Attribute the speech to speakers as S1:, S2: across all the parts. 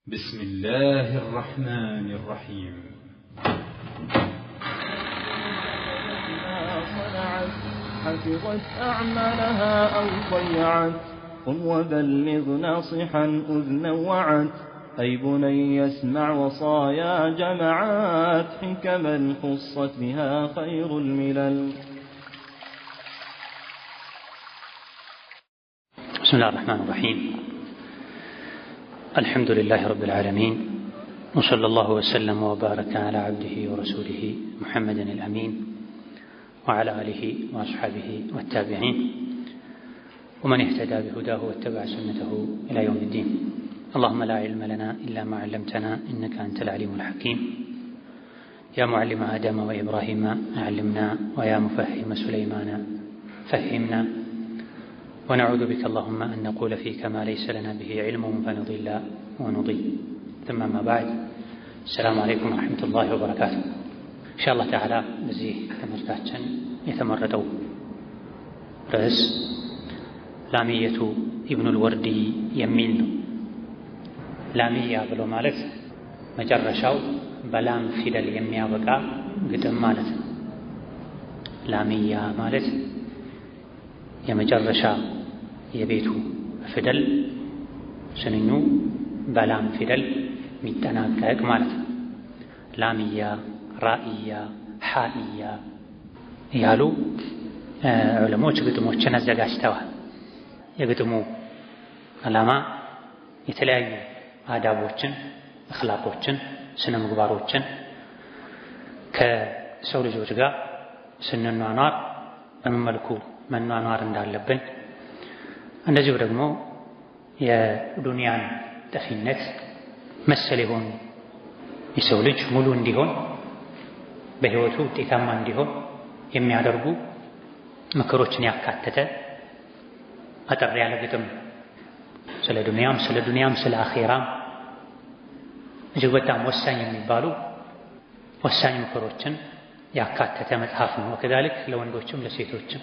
S1: بسم الله الرحمن الرحيم.
S2: صنعت حفظت أعمالها أو ضيعت قل وبلغ ناصحا أذنا وعت أي بني اسمع وصايا جمعات حكما خصت بها خير الملل.
S3: بسم الله الرحمن الرحيم. الحمد لله رب العالمين، وصلى الله وسلم وبارك على عبده ورسوله محمد الأمين وعلى آله وأصحابه والتابعين ومن اهتدى بهداه واتبع سنته إلى يوم الدين. اللهم لا علم لنا إلا ما علمتنا إنك أنت العليم الحكيم. يا معلم آدم وإبراهيم علمنا، ويا مفهم سليمان فهمنا، ونعوذ بك اللهم أن نقول فيك ما ليس لنا به علم فنضل ونضل. ثم ما بعد، السلام عليكم ورحمة الله وبركاته. إن شاء الله تعالى بزيه تمرتاتشن يتمردوا رأس ላሚየቱ ኢብኑል ወርዲ የሚል ነው። ላሚያ ብሎ ማለት መጨረሻው በላም ፊደል የሚያበቃ ግጥም ማለት ነው። ላሚያ ማለት የመጨረሻ የቤቱ ፊደል ስንኙ በላም ፊደል የሚጠናቀቅ ማለት ነው። ላሚያ፣ ራኢያ፣ ሓኢያ ያሉ ዑለሞች ግጥሞችን አዘጋጅተዋል። የግጥሙ ዓላማ የተለያዩ አዳቦችን፣ እኽላቆችን፣ ስነ ምግባሮችን ከሰው ልጆች ጋር ስንኗኗር በምን መልኩ መኗኗር እንዳለብን፣ እንደዚሁ ደግሞ የዱንያን ጠፊነት መሰል የሆኑ የሰው ልጅ ሙሉ እንዲሆን በሕይወቱ ውጤታማ እንዲሆን የሚያደርጉ ምክሮችን ያካተተ አጠር ያለ ግጥም ስለ ዱንያም ስለ አኼራም እጅግ በጣም ወሳኝ የሚባሉ ወሳኝ ምክሮችን ያካተተ መጽሐፍ ነው። ወከዛሊክ ለወንዶችም ለሴቶችም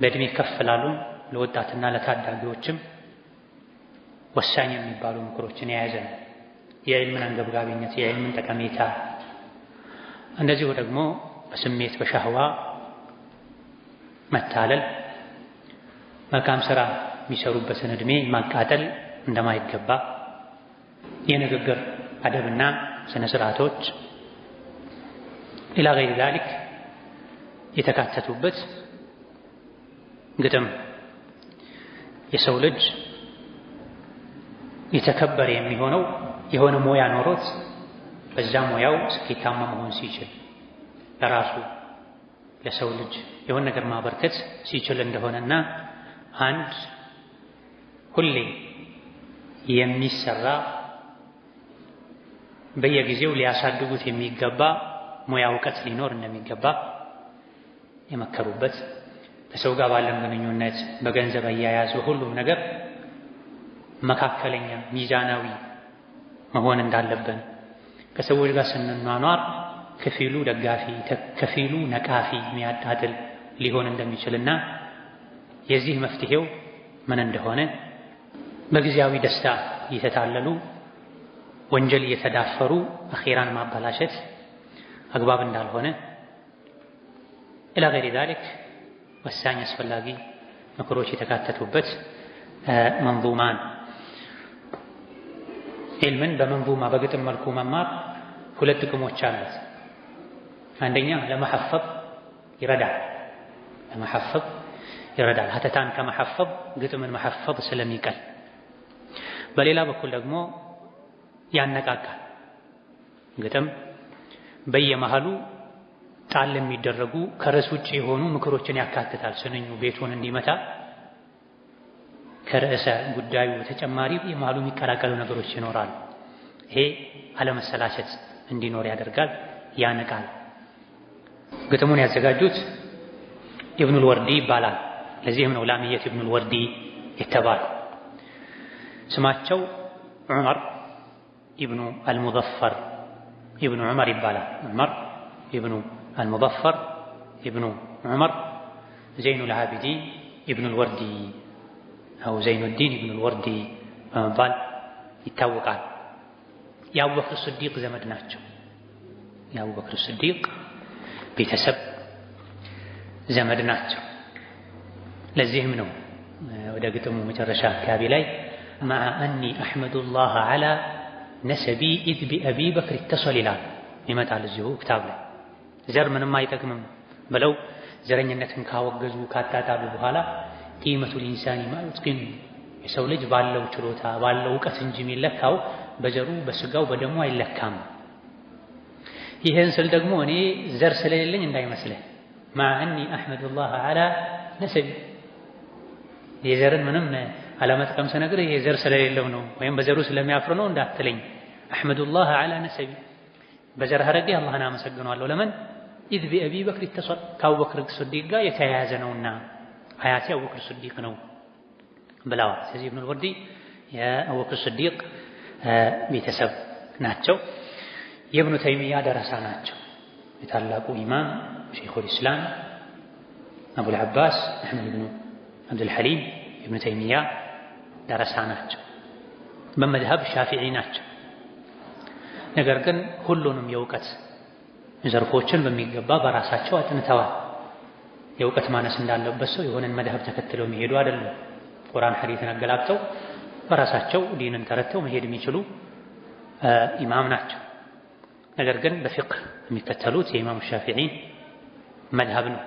S3: በእድሜ ከፍ ላሉ ለወጣትና ለታዳጊዎችም ወሳኝ የሚባሉ ምክሮችን የያዘ ነው። የዕልምን አንገብጋቢነት፣ የዕልምን ጠቀሜታ፣ እንደዚሁ ደግሞ በስሜት በሻህዋ መታለል፣ መልካም ሥራ የሚሰሩበትን ዕድሜ ማቃጠል እንደማይገባ፣ የንግግር አደብና ስነ ስርዓቶች ኢላ ገይሪ ዛሊክ የተካተቱበት ግጥም የሰው ልጅ የተከበረ የሚሆነው የሆነ ሙያ ኖሮት በዛ ሙያው ስኬታማ መሆን ሲችል፣ ለራሱ ለሰው ልጅ የሆነ ነገር ማበርከት ሲችል እንደሆነና አንድ ሁሌ የሚሰራ በየጊዜው ሊያሳድጉት የሚገባ ሙያ እውቀት ሊኖር እንደሚገባ የመከሩበት፣ ከሰው ጋር ባለን ግንኙነት በገንዘብ አያያዝ በሁሉም ነገር መካከለኛ ሚዛናዊ መሆን እንዳለብን፣ ከሰዎች ጋር ስንኗኗር ከፊሉ ደጋፊ ከፊሉ ነቃፊ የሚያጣጥል ሊሆን እንደሚችልና የዚህ መፍትሄው ምን እንደሆነ፣ በጊዜያዊ ደስታ እየተታለሉ ወንጀል እየተዳፈሩ አኼራን ማበላሸት አግባብ እንዳልሆነ ኢላ ገይሪ ዛሊክ ወሳኝ አስፈላጊ ምክሮች የተካተቱበት መንዙማን። ዒልምን በመንዙማ በግጥም መልኩ መማር ሁለት ጥቅሞች አሉት። አንደኛ ለመሐፈብ ይረዳል። ሀተታን ከመሐፈብ ግጥምን መሐፈብ ስለሚቀል፣ በሌላ በኩል ደግሞ ያነቃቃል። ግጥም በየመሃሉ ጣል የሚደረጉ ከርዕስ ውጭ የሆኑ ምክሮችን ያካትታል። ስንኙ ቤቱን እንዲመታ ከርዕሰ ጉዳዩ ተጨማሪ የመሃሉ የሚቀላቀሉ ነገሮች ይኖራሉ። ይሄ አለመሰላቸት እንዲኖር ያደርጋል፣ ያነቃል። ግጥሙን ያዘጋጁት ኢብኑል ወርዲ ይባላል። ለዚህም ነው ላሚየቱ ኢብኑል ወርዲ የተባሉ። ስማቸው ዑመር ኢብኑ አልሙዘፈር ኢብኑ ዑመር ይባላል። ዑመር ኢብኑ አልሙዘፈር ኢብኑ ዑመር ዘይኑል ዓቢዲን ኢብኑል ወርዲ አው ዘይኑዲን ኢብኑል ወርዲ በመባል ይታወቃል። የአቡበክር ስዲቅ ዘመድ ናቸው። የአቡበክር ስዲቅ ቤተሰብ ዘመድ ናቸው። ለዚህም ነው ወደ ግጥሙ መጨረሻ አካባቢ ላይ مع أني أحمد الله على نسبي إذ بأبي بكر اتصل ይላል ይመጣል እዚሁ ክታብ ላይ። ዘር ምንም አይጠቅምም ብለው ዘረኝነትን ካወገዙ ካጣጣሉ በኋላ ቂመቱል ኢንሳኒ ማ ይጥቂን የሰው ልጅ ባለው ችሎታ ባለው ዕውቀት እንጂ የሚለካው በዘሩ በስጋው በደሙ አይለካም። ይህን ስል ደግሞ እኔ ዘር ስለሌለኝ እንዳይመስልህ مع أني أحمد الله على نسبي የዘርን ምንም አለመጥቀም ስነግርህ ይሄ ዘር ስለሌለው ነው ወይም በዘሩ ስለሚያፍር ነው እንዳትለኝ። አሕመዱላህ ዐላ ነሰቢ በዘር ሐረጌ አላህን አመሰግነዋለሁ። ለምን ኢዝ ቢአቢ በክር ይተሰል ከአቡበክር ስዲቅ ጋር የተያያዘ ነውና አያቴ አቡበክር ስዲቅ ነው ብለዋል። ስለዚህ ኢብኑል ወርዲ የአቡበክር ስዲቅ ቤተሰብ ናቸው። የኢብኑ ተይሚያ ደረሳ ናቸው። የታላቁ ኢማም ሸይኹል ኢስላም አቡል ዐባስ አሕመድ ብኑ አብዱል ሐሊም ኢብኑ ተይሚያ ደረሳ ናቸው። በመዝሀብ ሻፊዒ ናቸው። ነገር ግን ሁሉንም የእውቀት ዘርፎችን በሚገባ በራሳቸው አጥንተዋል። የእውቀት ማነስ እንዳለበት ሰው የሆነን መዝሀብ ተከትለው የሚሄዱ አይደሉም። ቁርአን ሐዲስን አገላብጠው በራሳቸው ዲንን ተረድተው መሄድ የሚችሉ ኢማም ናቸው። ነገር ግን በፊቅህ የሚከተሉት የኢማም ሻፊዒ መዝሀብ ነው።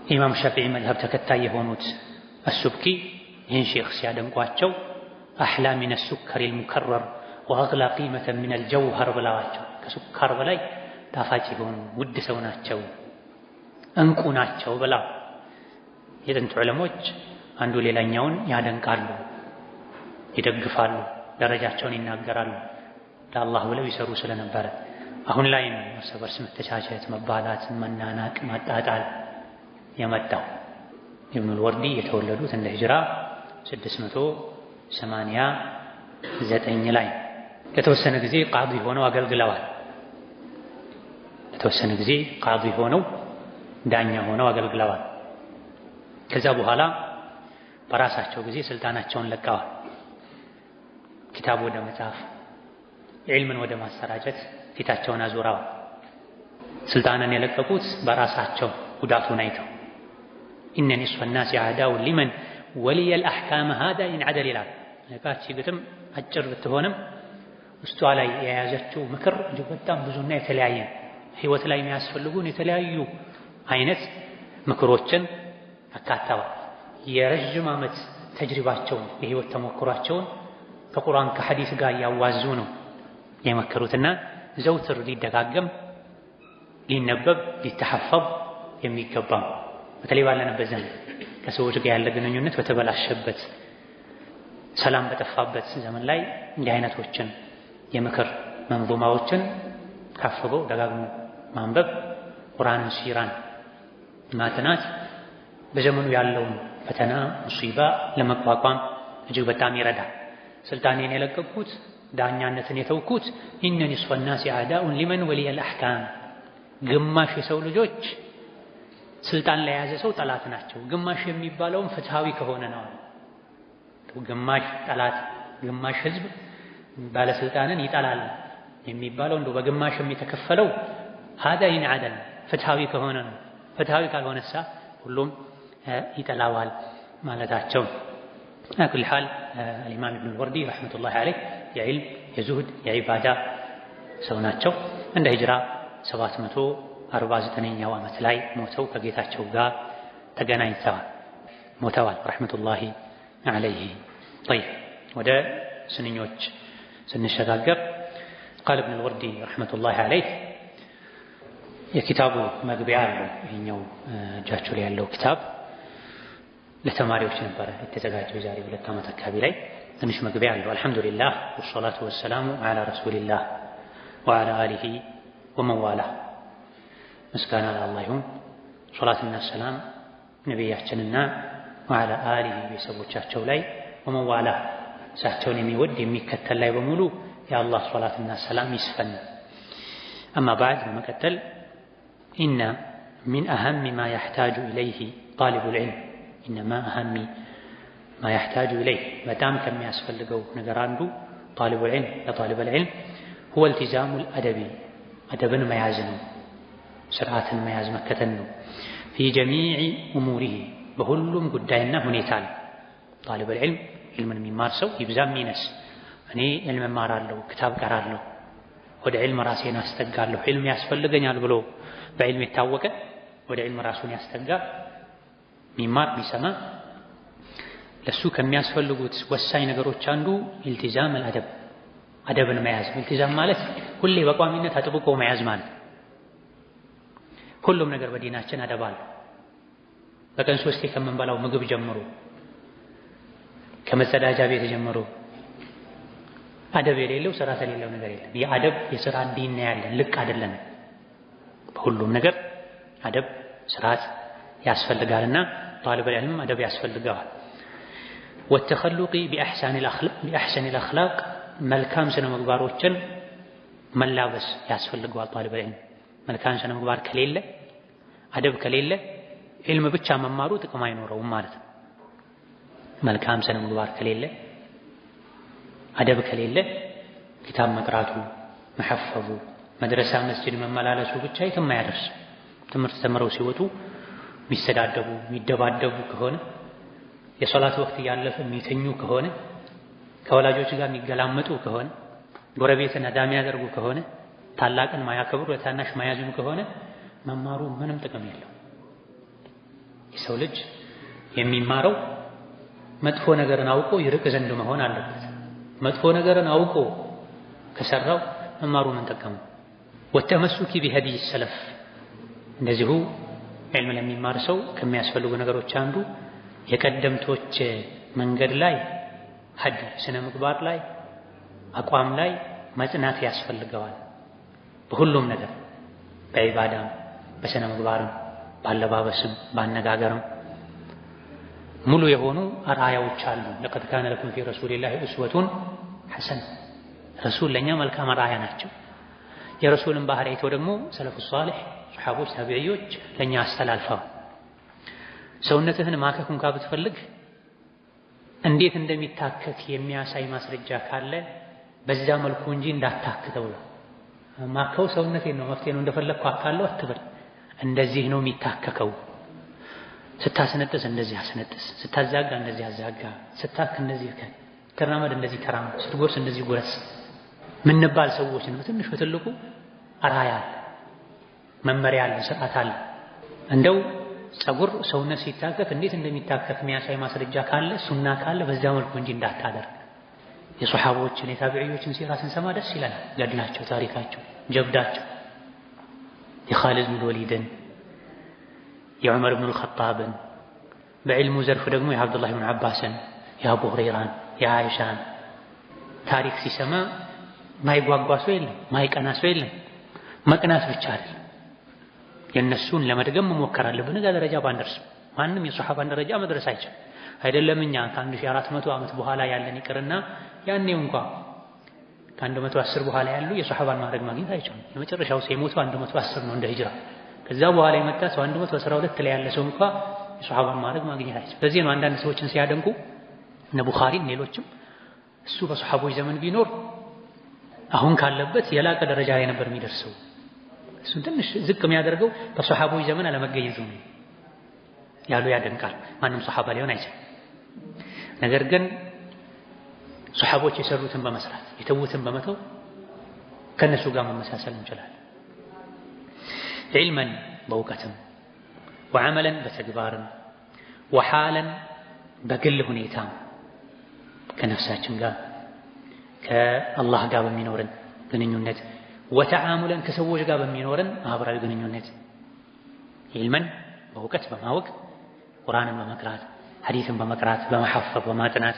S3: የኢማም ሻፊዒ መዝሀብ ተከታይ የሆኑት አሱብኪ ይህን ሼኽ ሲያደንቋቸው አሕላ ሚነ ሱከሪ ልሙከረር ወአግላ ቂመተን ሚነል ጀውሀር ብለዋቸው ከሱካር በላይ ጣፋጭ የሆኑ ውድ ሰው ናቸው፣ እንቁ ናቸው ብለው የጥንት ዑለሞች አንዱ ሌላኛውን ያደንቃሉ፣ ይደግፋሉ፣ ደረጃቸውን ይናገራሉ። ለአላህ ብለው ይሰሩ ስለነበረ አሁን ላይ ነው እርስ በርስ መተቻቸት፣ መባላት፣ መናናቅ፣ ማጣጣል የመጣው። ኢብኑል ወርዲ የተወለዱት እንደ ሂጅራ 689 ላይ ለተወሰነ ጊዜ ቃዲ ሆነው አገልግለዋል። ለተወሰነ ጊዜ ቃዲ ሆነው ዳኛ ሆነው አገልግለዋል። ከዛ በኋላ በራሳቸው ጊዜ ስልጣናቸውን ለቀዋል። ኪታብ ወደ መጻፍ፣ ዒልምን ወደ ማሰራጨት ፊታቸውን አዙረዋል። ስልጣንን የለቀቁት በራሳቸው ጉዳቱን አይተው ኢነ ኒስፈ ናሲ አዕዳኡን ሊመን ወሊየል አሕካመ ሃዳ ኢን ዐደል ይላል። ነቃች ግጥም አጭር ብትሆንም ውስጧ ላይ የያዘችው ምክር እጅግ በጣም ብዙና የተለያየ ህይወት ላይ የሚያስፈልጉን የተለያዩ አይነት ምክሮችን አካተዋል። የረዥም ዓመት ተጅሪባቸውን የህይወት ተሞክሯቸውን ከቁርአን ከሐዲስ ጋር ያዋዙ ነው የመከሩትና ዘውትር ሊደጋገም ሊነበብ ሊተሐፈዝ የሚገባ በተለይ ባለንበት ዘመን ከሰዎች ጋር ያለ ግንኙነት በተበላሸበት ሰላም በጠፋበት ዘመን ላይ እንዲህ አይነቶችን የምክር መንዙማዎችን ካፍቦ ደጋግሞ ማንበብ ቁርአንን ሲራን ማጥናት በዘመኑ ያለውን ፈተና ሙሲባ ለመቋቋም እጅግ በጣም ይረዳል። ስልጣኔን የለቀቁት ዳኛነትን የተውኩት ኢነ ኒስፈ ናሲ አዕዳኡን ሊመን ወሊየል አሕካም ግማሽ የሰው ልጆች ስልጣን ላይ የያዘ ሰው ጠላት ናቸው። ግማሽ የሚባለውም ፍትሃዊ ከሆነ ነው። ግማሽ ጠላት ግማሽ ህዝብ ባለስልጣንን ይጠላል የሚባለው እንደው በግማሽ የሚተከፈለው هذا إن عدل ፍትሃዊ ከሆነ ነው። ፍትሃዊ ካልሆነሳ ሁሉም ይጠላዋል ማለታቸው። አኩል ሐል الإمام ابن الوردي رحمة الله عليه የዒልም የዙህድ የዒባዳ ሰው ናቸው። እንደ ሂጅራ 749ኛው ዓመት ላይ ሞተው ከጌታቸው ጋር ተገናኝተዋል ሞተዋል ረሕመቱላሂ ዐለይሂ። طيب ወደ ስንኞች ስንሸጋገር ቃል ኢብኑ አልወርዲ ረሕመቱላሂ ዐለይህ የኪታቡ መግቢያ አለው። ይሄኛው እጃችሁ ላይ ያለው ኪታብ ለተማሪዎች ነበረ የተዘጋጀው የዛሬ 2 ዓመት አካባቢ ላይ ትንሽ መግቢያ አለው። አልሐምዱሊላህ ወሰላቱ ወሰላሙ ዐላ ረሱሊላህ ወዐላ አሊሂ ወመዋላ። ምስጋና ለአላህ ይሁን፣ ሶላትና ሰላም ነቢያችንና ወዐላ አሊሂ ቤተሰቦቻቸው ላይ ወመዋላ እሳቸውን የሚወድ የሚከተል ላይ በሙሉ የአላህ ሶላትና ሰላም ይስፈን። አማ ባዕድ በመቀጠል ኢነ ሚን አሀሚ ማ የሕታጁ ኢለይህ ጣሊቡል ዒልም ኢነማ አሀሚ ማ የሕታጁ ኢለይህ በጣም ከሚያስፈልገው ነገር አንዱ ጣሊቡል ዒልም ለጣሊቡል ዒልም هو التزام الأدب أدبا ميازن سرعة مياز مكتن في جميع أموره بهلم قدائنا هنيتان طالب العلم علم الممار سو يبزام مينس أني علم الممار له كتاب قرار له ወደ ዒልም ራሴን አስተጋለሁ ዒልም ያስፈልገኛል ብሎ በዒልም የታወቀ ወደ ዒልም ራሱን ያስተጋ ሚማር ቢሰማ ለሱ ከሚያስፈልጉት ወሳኝ ነገሮች አንዱ ኢልቲዛም አልአደብ አደብን መያዝ ኢልቲዛም ማለት ሁሌ በቋሚነት አጥብቆ መያዝ ማለት ሁሉም ነገር በዲናችን አደብ አለ በቀን 3 ከምንበላው ምግብ ጀምሮ ከመጸዳጃ ቤት ጀምሮ አደብ የሌለው ስርዓት የሌለው ነገር የለም የአደብ የሥራ ዲን ያለን ልክ አይደለም በሁሉም ነገር አደብ ስርዓት ያስፈልጋልና طالب العلم አደብ ያስፈልጋል والتخلق بأحسن الأخلاق መልካም ስነ ምግባሮችን መላበስ ያስፈልጋል طالب العلم መልካም ስነ ምግባር ከሌለ አደብ ከሌለ ዒልም ብቻ መማሩ ጥቅም አይኖረውም ማለት ነው መልካም ስነ ምግባር ከሌለ አደብ ከሌለ ኪታብ መቅራቱ መሐፈዙ መድረሳ መስጂድ መመላለሱ ብቻ የትም አያደርስ ትምህርት ተምረው ሲወጡ የሚሰዳደቡ የሚደባደቡ ከሆነ የሶላት ወቅት ያለፈ የሚተኙ ከሆነ ከወላጆች ጋር የሚገላመጡ ከሆነ ጎረቤትን አዳሚ ያደርጉ ከሆነ ታላቅን ማያከብሩ ለታናሽ ማያዝኑ ከሆነ መማሩ ምንም ጥቅም የለው የሰው ልጅ የሚማረው መጥፎ ነገርን አውቆ ይርቅ ዘንድ መሆን አለበት መጥፎ ነገርን አውቆ ከሰራው መማሩ ምን ጠቀመ ወተመሱኪ ቢهدي السلف እንደዚሁ ዒልም ለሚማር ሰው ከሚያስፈልጉ ነገሮች አንዱ የቀደምቶች መንገድ ላይ ሐድ ስነ ምግባር ላይ አቋም ላይ መጽናት ያስፈልገዋል በሁሉም ነገር በዒባዳም በስነ ምግባርም ባለባበስም ባነጋገርም ሙሉ የሆኑ አርአያዎች አሉ ለቀድ ካነ ለኩም ፊ ረሱሊላሂ ኡስወቱን ሐሰን ረሱል ለኛ መልካም አርአያ ናቸው የረሱልን ባህሪ አይተው ደግሞ ሰለፉ ሷሊህ ሱሐቦች ታቢዒዎች ለኛ አስተላልፈው ሰውነትህን ማከክ እንኳን ብትፈልግ እንዴት እንደሚታከክ የሚያሳይ ማስረጃ ካለ በዛ መልኩ እንጂ እንዳታክተው ማከው ሰውነቴን ነው መፍትሄ ነው እንደፈለግኩ አካለው አትበል እንደዚህ ነው የሚታከከው ስታስነጥስ እንደዚህ አስነጥስ ስታዛጋ እንደዚህ አዛጋ ስታክ እንደዚህ ተራመድ እንደዚህ ተራመድ ስትጎርስ እንደዚህ ጎረስ ምንባል ሰዎች ነው ትንሽ በትልቁ አርአያ መመሪያ አለ ስርዓት አለ እንደው ጸጉር ሰውነት ሲታከክ እንዴት እንደሚታከክ የሚያሳይ ማስረጃ ካለ ሱና ካለ በዛ መልኩ እንጂ እንዳታደርግ የሱሐቦችን የታቢዒዎችን ሲራ ስንሰማ ደስ ይላል ገድላቸው ታሪካቸው ጀብዳቸው የኻሊድ ብን ወሊድን የዑመር ብን አልኸጣብን በዕልሙ ዘርፍ ደግሞ የአብዱላህ ብን አባስን የአቡ ሁረይራን የአይሻን ታሪክ ሲሰማ ማይጓጓ ሰው የለም ማይቀና ሰው የለም መቅናት ብቻ አይደል የነሱን ለመድገም መሞከር አለብን እዛ ደረጃ ባንደርስ ማንም የሱሐባን ደረጃ መድረስ አይችልም አይደለም እኛ ከ1400 ዓመት በኋላ ያለን ይቅርና ያኔው እንኳን ከ110 በኋላ ያሉ የሱሐባን ማድረግ ማግኘት አይችልም የመጨረሻው ሲሞቱ 110 ነው እንደ ሂጅራ ከዛ በኋላ የመጣ ሰው 112 ላይ ያለ ሰው እንኳን የሱሐባን ማድረግ ማግኘት አይችልም በዚህ ነው አንዳንድ ሰዎችን ሲያደንቁ እነ ቡኻሪን ሌሎችም እሱ በሱሐቦች ዘመን ቢኖር አሁን ካለበት የላቀ ደረጃ ላይ ነበር የሚደርሰው እሱን ትንሽ ዝቅ የሚያደርገው በሱሐቦች ዘመን አለመገኘቱ ነው ያሉ ያደንቃል ማንም ሱሐባ ሊሆን አይችልም ነገር ግን ሱሐቦች የሰሩትን በመስራት የተዉትን በመተው ከነሱ ጋር መመሳሰል እንችላለን ዒልመን በእውቀትም ወዐመለን በተግባርም ወሐለን በግል ሁኔታ ከነፍሳችን ጋር ከአላህ ጋር በሚኖረን ግንኙነት ወተዓሙለን ከሰዎች ጋር በሚኖረን ማህበራዊ ግንኙነት ዒልመን በእውቀት በማወቅ ቁርአንን በመቅራት ሐዲስን በመቅራት በመሐፈዝ በማጥናት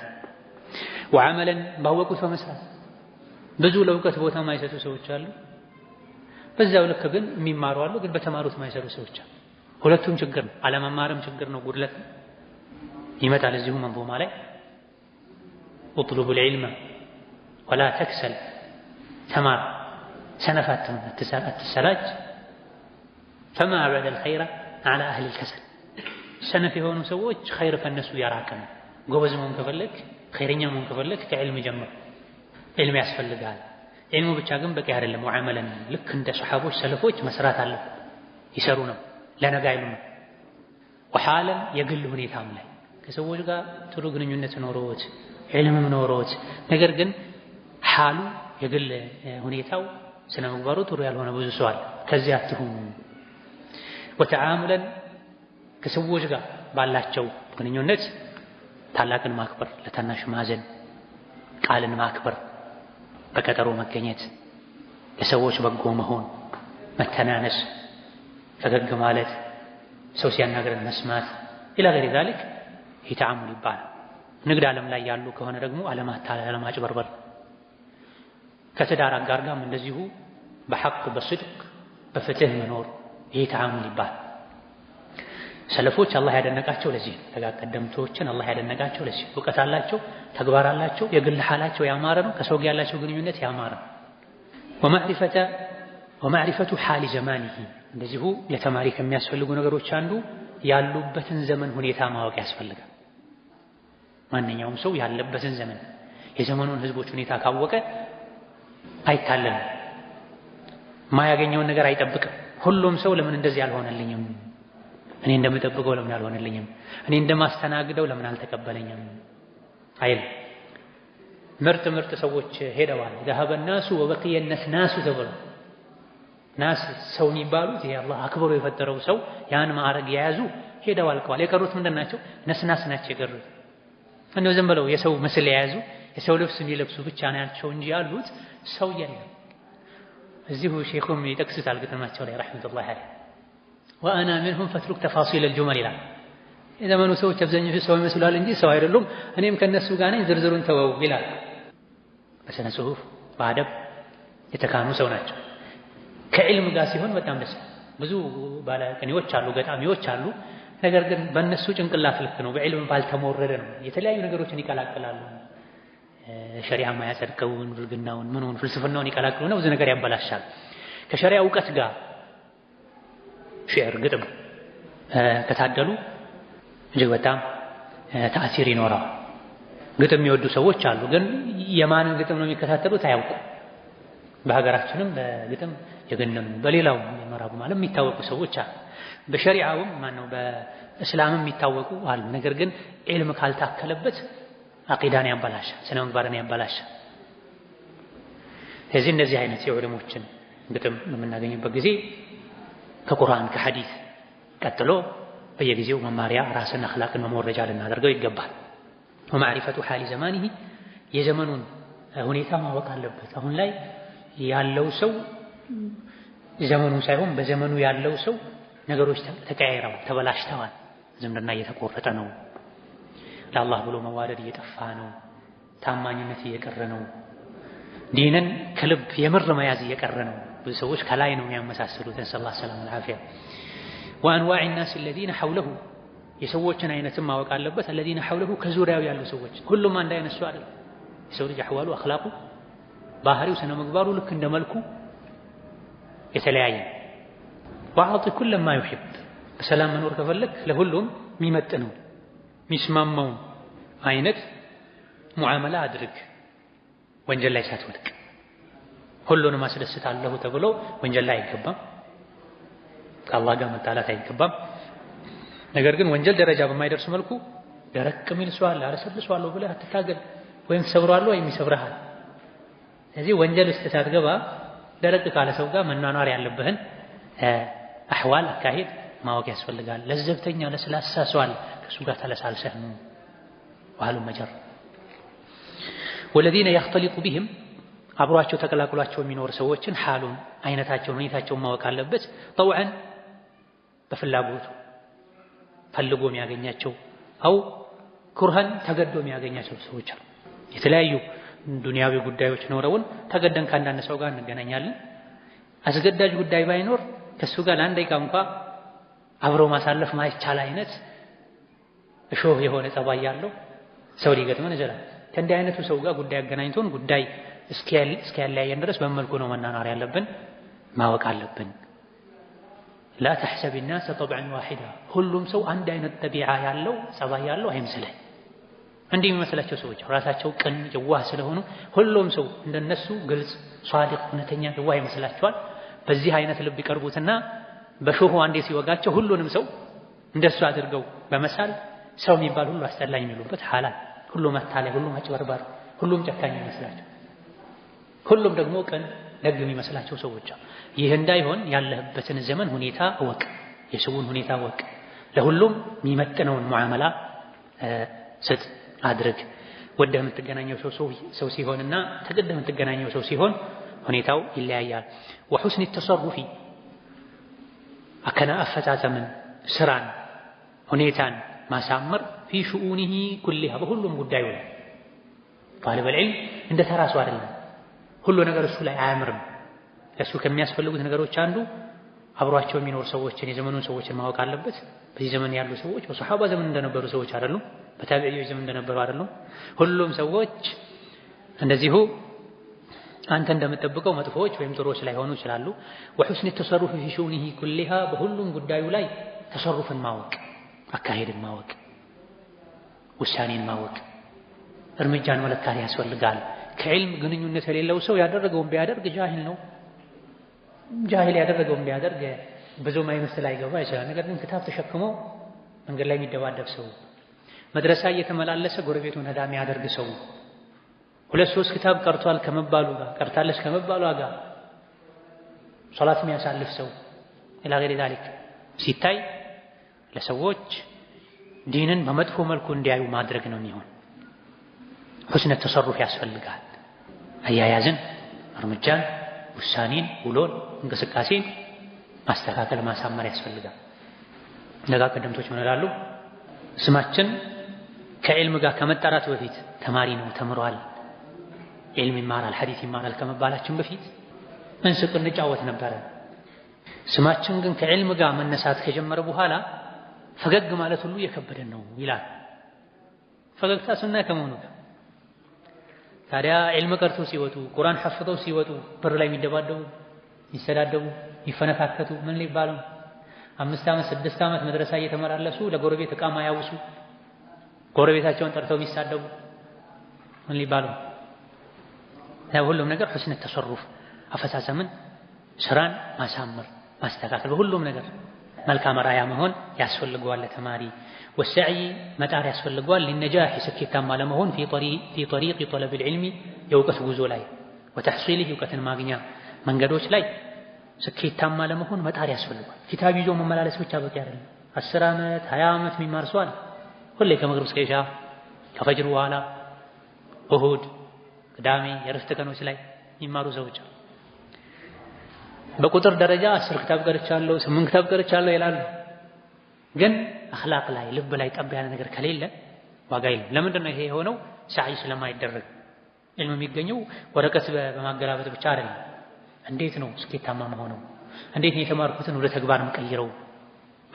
S3: ወዐመለን ባወቁት በመስራት ብዙ ለእውቀት ቦታ የማይሰጡ ሰዎች አሉ በዛው ልክ ግን የሚማሩ አሉ ግን በተማሩት የማይሰሩ ሰዎች አሉ ሁለቱም ችግር ነው አለመማርም ችግር ነው ጉድለት ይመጣል እዚሁ መንظومه ላይ اطلب العلم ولا تكسل ተማር ሰነፋት አትሰላች فما بعد الخير على اهل الكسل ሰነፍ የሆኑ ሰዎች ኸይር ከነሱ ያራቀ ነው ጎበዝ መሆን ከፈለክ ኸይረኛ መሆን ከፈለክ ከዕልም ጀምር ዕልም ያስፈልጋል ዒልሙ ብቻ ግን በቂ አይደለም። ሙዓመለን ልክ እንደ ሰሐቦች ሰለፎች መስራት አለ ይሰሩ ነው ለነገ አይሉ ነው። ወሐለን የግል ሁኔታም ላይ ከሰዎች ጋር ጥሩ ግንኙነት ኖሮት ዒልምም ኖሮት ነገር ግን ሐሉ የግል ሁኔታው ስነ ምግባሩ ጥሩ ያልሆነ ብዙ ሰው አለ። ከዚህ አትሁኑ። ወተዓሙለን ከሰዎች ጋር ባላቸው ግንኙነት ታላቅን ማክበር፣ ለታናሽ ማዘን፣ ቃልን ማክበር፣ በቀጠሮ መገኘት፣ ለሰዎች በጎ መሆን፣ መተናነስ፣ ፈገግ ማለት፣ ሰው ሲያናግረን መስማት ኢላ ገይሪ ዛሊክ ይህ ተዓሙል ይባላል። ንግድ ዓለም ላይ ያሉ ከሆነ ደግሞ አለማታለል፣ አለማጭበርበር። ከትዳር አጋር ጋርም እንደዚሁ በሐቅ በስድቅ በፍትህ መኖር ይህ ተዓሙል ይባላል። ሰለፎች አላህ ያደነቃቸው ለዚህ ነው። ተቀደምቶችን አላህ ያደነቃቸው ለዚህ እውቀት አላቸው፣ ተግባር አላቸው፣ የግል ሐላቸው ያማረ ነው፣ ከሰው ጋር ያላቸው ግንኙነት ያማረ ነው። ወማዕሪፈቱ ሐሊ ዘማኒሂ እንደዚሁ ለተማሪ ከሚያስፈልጉ ነገሮች አንዱ ያሉበትን ዘመን ሁኔታ ማወቅ ያስፈልጋል። ማንኛውም ሰው ያለበትን ዘመን የዘመኑን ህዝቦች ሁኔታ ካወቀ አይታለልም፣ ማያገኘውን ነገር አይጠብቅም። ሁሉም ሰው ለምን እንደዚህ አልሆነልኝም፣ እኔ እንደምጠብቀው ለምን አልሆነልኝም፣ እኔ እንደማስተናግደው ለምን አልተቀበለኝም አይል። ምርጥ ሰዎች ሄደዋል። ذهب الناس وبقي الناس ተብሎ ናስ ሰው የሚባሉት የአላህ አክብሮ የፈጠረው ሰው ያን ማዕረግ የያዙ ሄደዋል አልቀዋል። የቀሩት ምንድን ናቸው? ነስናስ ናቸው የቀሩት። እንደው ዝም ብለው የሰው ምስል የያዙ የሰው ልብስ የሚለብሱ ብቻ ናቸው እንጂ ያሉት ሰው የለም። እዚሁ ሼኹም ይጠቅሱታል ግጥማቸው ላይ ረሕመቱላሂ ዐለይህ ወአና ሚንሁም ፈትሩክ ተፋሲል አልጁመል ይላል። የዘመኑ ሰዎች አብዛኞቹ ሰው ይመስላል እንጂ ሰው አይደሉም፣ እኔም ከነሱ ጋር ነኝ፣ ዝርዝሩን ተወው ይላል። በስነ ጽሁፍ በአደብ የተካኑ ሰው ናቸው። ከዕልም ጋር ሲሆን በጣም ደስ ብዙ ባለቅኔዎች አሉ፣ ገጣሚዎች አሉ። ነገር ግን በእነሱ ጭንቅላት ልክ ነው፣ በዕልም ባልተሞረደ ነው። የተለያዩ ነገሮችን ይቀላቅላሉ። ሸሪዓ ማያጸድቀውን ብልግናውን ምኑን ፍልስፍናውን ይቀላቅሉና ብዙ ነገር ያበላሻል። ከሸሪዓ እውቀት ጋር ሽዕር ግጥም ከታደሉ እጅግ በጣም ተአሲር ይኖረዋል። ግጥም የሚወዱ ሰዎች አሉ፣ ግን የማንን ግጥም ነው የሚከታተሉት አያውቁ። በሀገራችንም በግጥም የገነኑ በሌላው የምዕራቡ ዓለም የሚታወቁ ሰዎች አሉ። በሸሪዓውም ማነው በእስላምም የሚታወቁ አሉ። ነገር ግን ዒልም ካልታከለበት አቂዳን ያበላሻል፣ ስነ ምግባርን ያበላሻል። ስለዚህ እነዚህ አይነት የዑለሞችን ግጥም በምናገኝበት ጊዜ ከቁርአን ከሐዲስ ቀጥሎ በየጊዜው መማሪያ ራስን አኽላቅን መሞረጃ ልናደርገው ይገባል። ወማዕሪፈቱ ሐሊ ዘማኒሂ የዘመኑን ሁኔታ ማወቅ አለበት። አሁን ላይ ያለው ሰው ዘመኑ ሳይሆን በዘመኑ ያለው ሰው ነገሮች ተቀያይረው ተበላሽተዋል። ዝምድና እየተቆረጠ ነው። ለአላህ ብሎ መዋደድ እየጠፋ ነው። ታማኝነት እየቀረ ነው። ዲንን ከልብ የምር መያዝ እየቀረ ነው። ብዙ ሰዎች ከላይ ነው የሚያመሳስሉት። ነስአሉላህ ሰላም ወልዓፊያ። ወአንዋዕ الناس الذين حوله የሰዎችን አይነትም ማወቅ አለበት። الذين حوله ከዙሪያው ያሉ ሰዎች ሁሉም አንድ አይነት ሰው አይደለም። የሰው ልጅ አህዋሉ አኽላቁ ባህሪው ስነ ምግባሩ ልክ እንደ መልኩ የተለያየ ወአዕጢ ኩለ ማ ዩሒብ በሰላም መኖር ከፈለክ ለሁሉም የሚመጥነው የሚስማማው አይነት ሙዓመላ አድርግ፣ ወንጀል ላይ ሳትወድቅ። ሁሉንም አስደስታለሁ ተብሎ ወንጀል ላይ አይገባም፣ ከአላህ ጋር መጣላት አይገባም። ነገር ግን ወንጀል ደረጃ በማይደርስ መልኩ ደረቅ የሚል ሰው አለ፣ አለሰልሰዋለሁ ብለህ አትታገል፣ ወይም ሰብሯለሁ ወይም ይሰብርሃል። ስለዚህ ወንጀል ውስጥ ሳትገባ ደረቅ ካለ ሰው ጋር መኗኗር ያለብህን አህዋል አካሄድ ማወቅ ያስፈልጋል። ለዘብተኛ ለስላሳ ሰው አለ፣ ከእሱ ጋር ተለሳልሰህ ነው ዋሉ መጀር ወለዚነ የኽተሊጡ ቢህም አብሯቸው ተቀላቅሏቸው የሚኖር ሰዎችን ሓሉን አይነታቸውን ሁኔታቸውን ማወቅ አለበት። ጠውዐን በፍላጎቱ ፈልጎ የሚያገኛቸው አው ኩርሀን ተገዶ የሚያገኛቸው ሰዎች አሉ። የተለያዩ ዱንያዊ ጉዳዮች ኖረውን ተገደን ከአንዳንድ ሰው ጋር እንገናኛለን። አስገዳጅ ጉዳይ ባይኖር ከሱ ጋር ለአንድ ደቂቃ እንኳ አብሮ ማሳለፍ ማይቻል አይነት እሾህ የሆነ ጸባይ ያለው ሰው ሊገጥመን ይችላል። ከእንዲህ አይነቱ ሰው ጋር ጉዳይ አገናኝቶን ጉዳይ እስኪያለያየን ድረስ በመልኩ ነው መናናር ያለብን፣ ማወቅ አለብን። ላ ተሕሰብ ናሰ ጠብዐን ዋሒዳ ሁሉም ሰው አንድ አይነት ጠቢዓ ያለው ጸባይ ያለው አይምሰልህ። እንዲህ የሚመስላቸው ሰዎች ራሳቸው ቅን የዋህ ስለሆኑ ሁሉም ሰው እንደነሱ ግልጽ ሷዲቅ እውነተኛ የዋህ ይመስላቸዋል። በዚህ አይነት ልብ ይቀርቡትና በሾሁ አንዴ ሲወጋቸው ሁሉንም ሰው እንደሱ አድርገው በመሳል ሰው የሚባል ሁሉ አስጠላኝ የሚሉበት ሐላል ሁሉም አታላይ ሁሉም አጭበርባሪ ሁሉም ጨካኝ ይመስላቸው ሁሉም ደግሞ ቅን ደግ የሚመስላቸው ሰዎች ይህ እንዳይሆን ያለህበትን ዘመን ሁኔታ እወቅ የሰውን ሁኔታ እወቅ ለሁሉም የሚመጥነውን ሙዓመላ ስጥ አድርግ ወደህ የምትገናኘው ሰው ሲሆንና ተገደህ የምትገናኘው ሰው ሲሆን ሁኔታው ይለያያል وحسن التصرف አከና አፈጻጸምን ስራን ሁኔታን ማሳመር في شؤونه كلها በሁሉም ጉዳዩ ላይ طالب العلم እንደ ተራሱ አይደለም ሁሉ ነገር እሱ ላይ አያምርም ለሱ ከሚያስፈልጉት ነገሮች አንዱ አብሯቸው የሚኖር ሰዎችን የዘመኑን ሰዎችን ማወቅ አለበት በዚህ ዘመን ያሉ ሰዎች በሱሐባ ዘመን እንደነበሩ ሰዎች አይደሉም በታቢዒዎች ዘመን እንደነበሩ አይደሉም ሁሉም ሰዎች እንደዚሁ አንተ እንደምትጠብቀው መጥፎች ወይም ጥሩዎች ላይ ሆኑ ይችላሉ وحسن التصرف في شؤونه كلها በሁሉም ጉዳዩ ላይ ተሰሩፍን ማወቅ አካሄድን ማወቅ ውሳኔን ማወቅ እርምጃን መለካት ያስፈልጋል ከዕልም ግንኙነት የሌለው ሰው ያደረገውን ቢያደርግ ጃሂል ነው ጃሂል ያደረገውን ቢያደርግ ብዙም አይመስል አይገባ ይችላል ነገር ግን ክታብ ተሸክሞ መንገድ ላይ የሚደባደብ ሰው መድረሳ እየተመላለሰ ጎረቤቱን ሄዳ የሚያደርግ ሰው ሁለት ሶስት ክታብ ቀርቷል ከመባሉ ጋር ቀርታለች ከመባሉ ጋር ሶላት የሚያሳልፍ ሰው ኢላ ገይሪ ዛሊክ ሲታይ ለሰዎች ዲንን በመጥፎ መልኩ እንዲያዩ ማድረግ ነው የሚሆን حسن التصرف ያስፈልጋል አያያዝን እርምጃን ውሳኔን ውሎን እንቅስቃሴን ማስተካከል ማሳመር ያስፈልጋል ለጋ ቀደምቶች ምን ይላሉ ስማችን ከዕልም ጋር ከመጣራት በፊት ተማሪ ነው ተምሯል ዕልም ይማራል ሐዲስ ይማራል ከመባላችን በፊት እንስቅ እንጫወት ነበር ስማችን ግን ከዕልም ጋር መነሳት ከጀመረ በኋላ ፈገግ ማለት ሁሉ የከበደን ነው ይላል ፈገግታ ሱና ከመሆኑ ታዲያ ዕልም ቀርቶ ሲወጡ ቁርአን ሐፍዘው ሲወጡ በር ላይ የሚደባደቡ ይሰዳደቡ ይፈነካከቱ ምን ሊባሉ 5 ዓመት 6 ዓመት መድረሳ እየተመላለሱ ለጎረቤት ዕቃ ማያውሱ ጎረቤታቸውን ጠርተው የሚሳደቡ ምን ሊባሉ ለሁሉም ነገር حسن التصرف አፈሳሰምን ስራን ማሳመር ማስተካከል በሁሉም ነገር መልካም ራያ መሆን ያስፈልገዋል ተማሪ والسعي መጣር ያስፈልገዋል للنجاح ስኬታማ ለመሆን في طريق طلب العلم የእውቀት ጉዞ ላይ وتحصيله እውቀትን ማግኛ መንገዶች ላይ ስኬታማ ለመሆን መጣር ያስፈልገዋል ኪታብ ይዞ መመላለስ ብቻ በቂ አይደለም 10 ዓመት 20 ዓመት የሚማር ሰው አለ ሁሌ ከመግሪብ እስከ ኢሻ ከፈጅር በኋላ እሁድ ቅዳሜ የረፍት ቀኖች ላይ የሚማሩ ሰዎች በቁጥር ደረጃ 10 ክታብ ቀርቻለሁ 8 ክታብ ቀርቻለሁ ይላሉ ግን አኽላቅ ላይ ልብ ላይ ጠብ ያለ ነገር ከሌለ ዋጋ የለም ለምንድን ነው ይሄ የሆነው ሳይ ስለማይደረግ ዕልም የሚገኘው ወረቀት በማገላበጥ ብቻ አይደለም እንዴት ነው ስኬታማ መሆነው እንዴት ነው የተማርኩትን ወደ ተግባር መቀየረው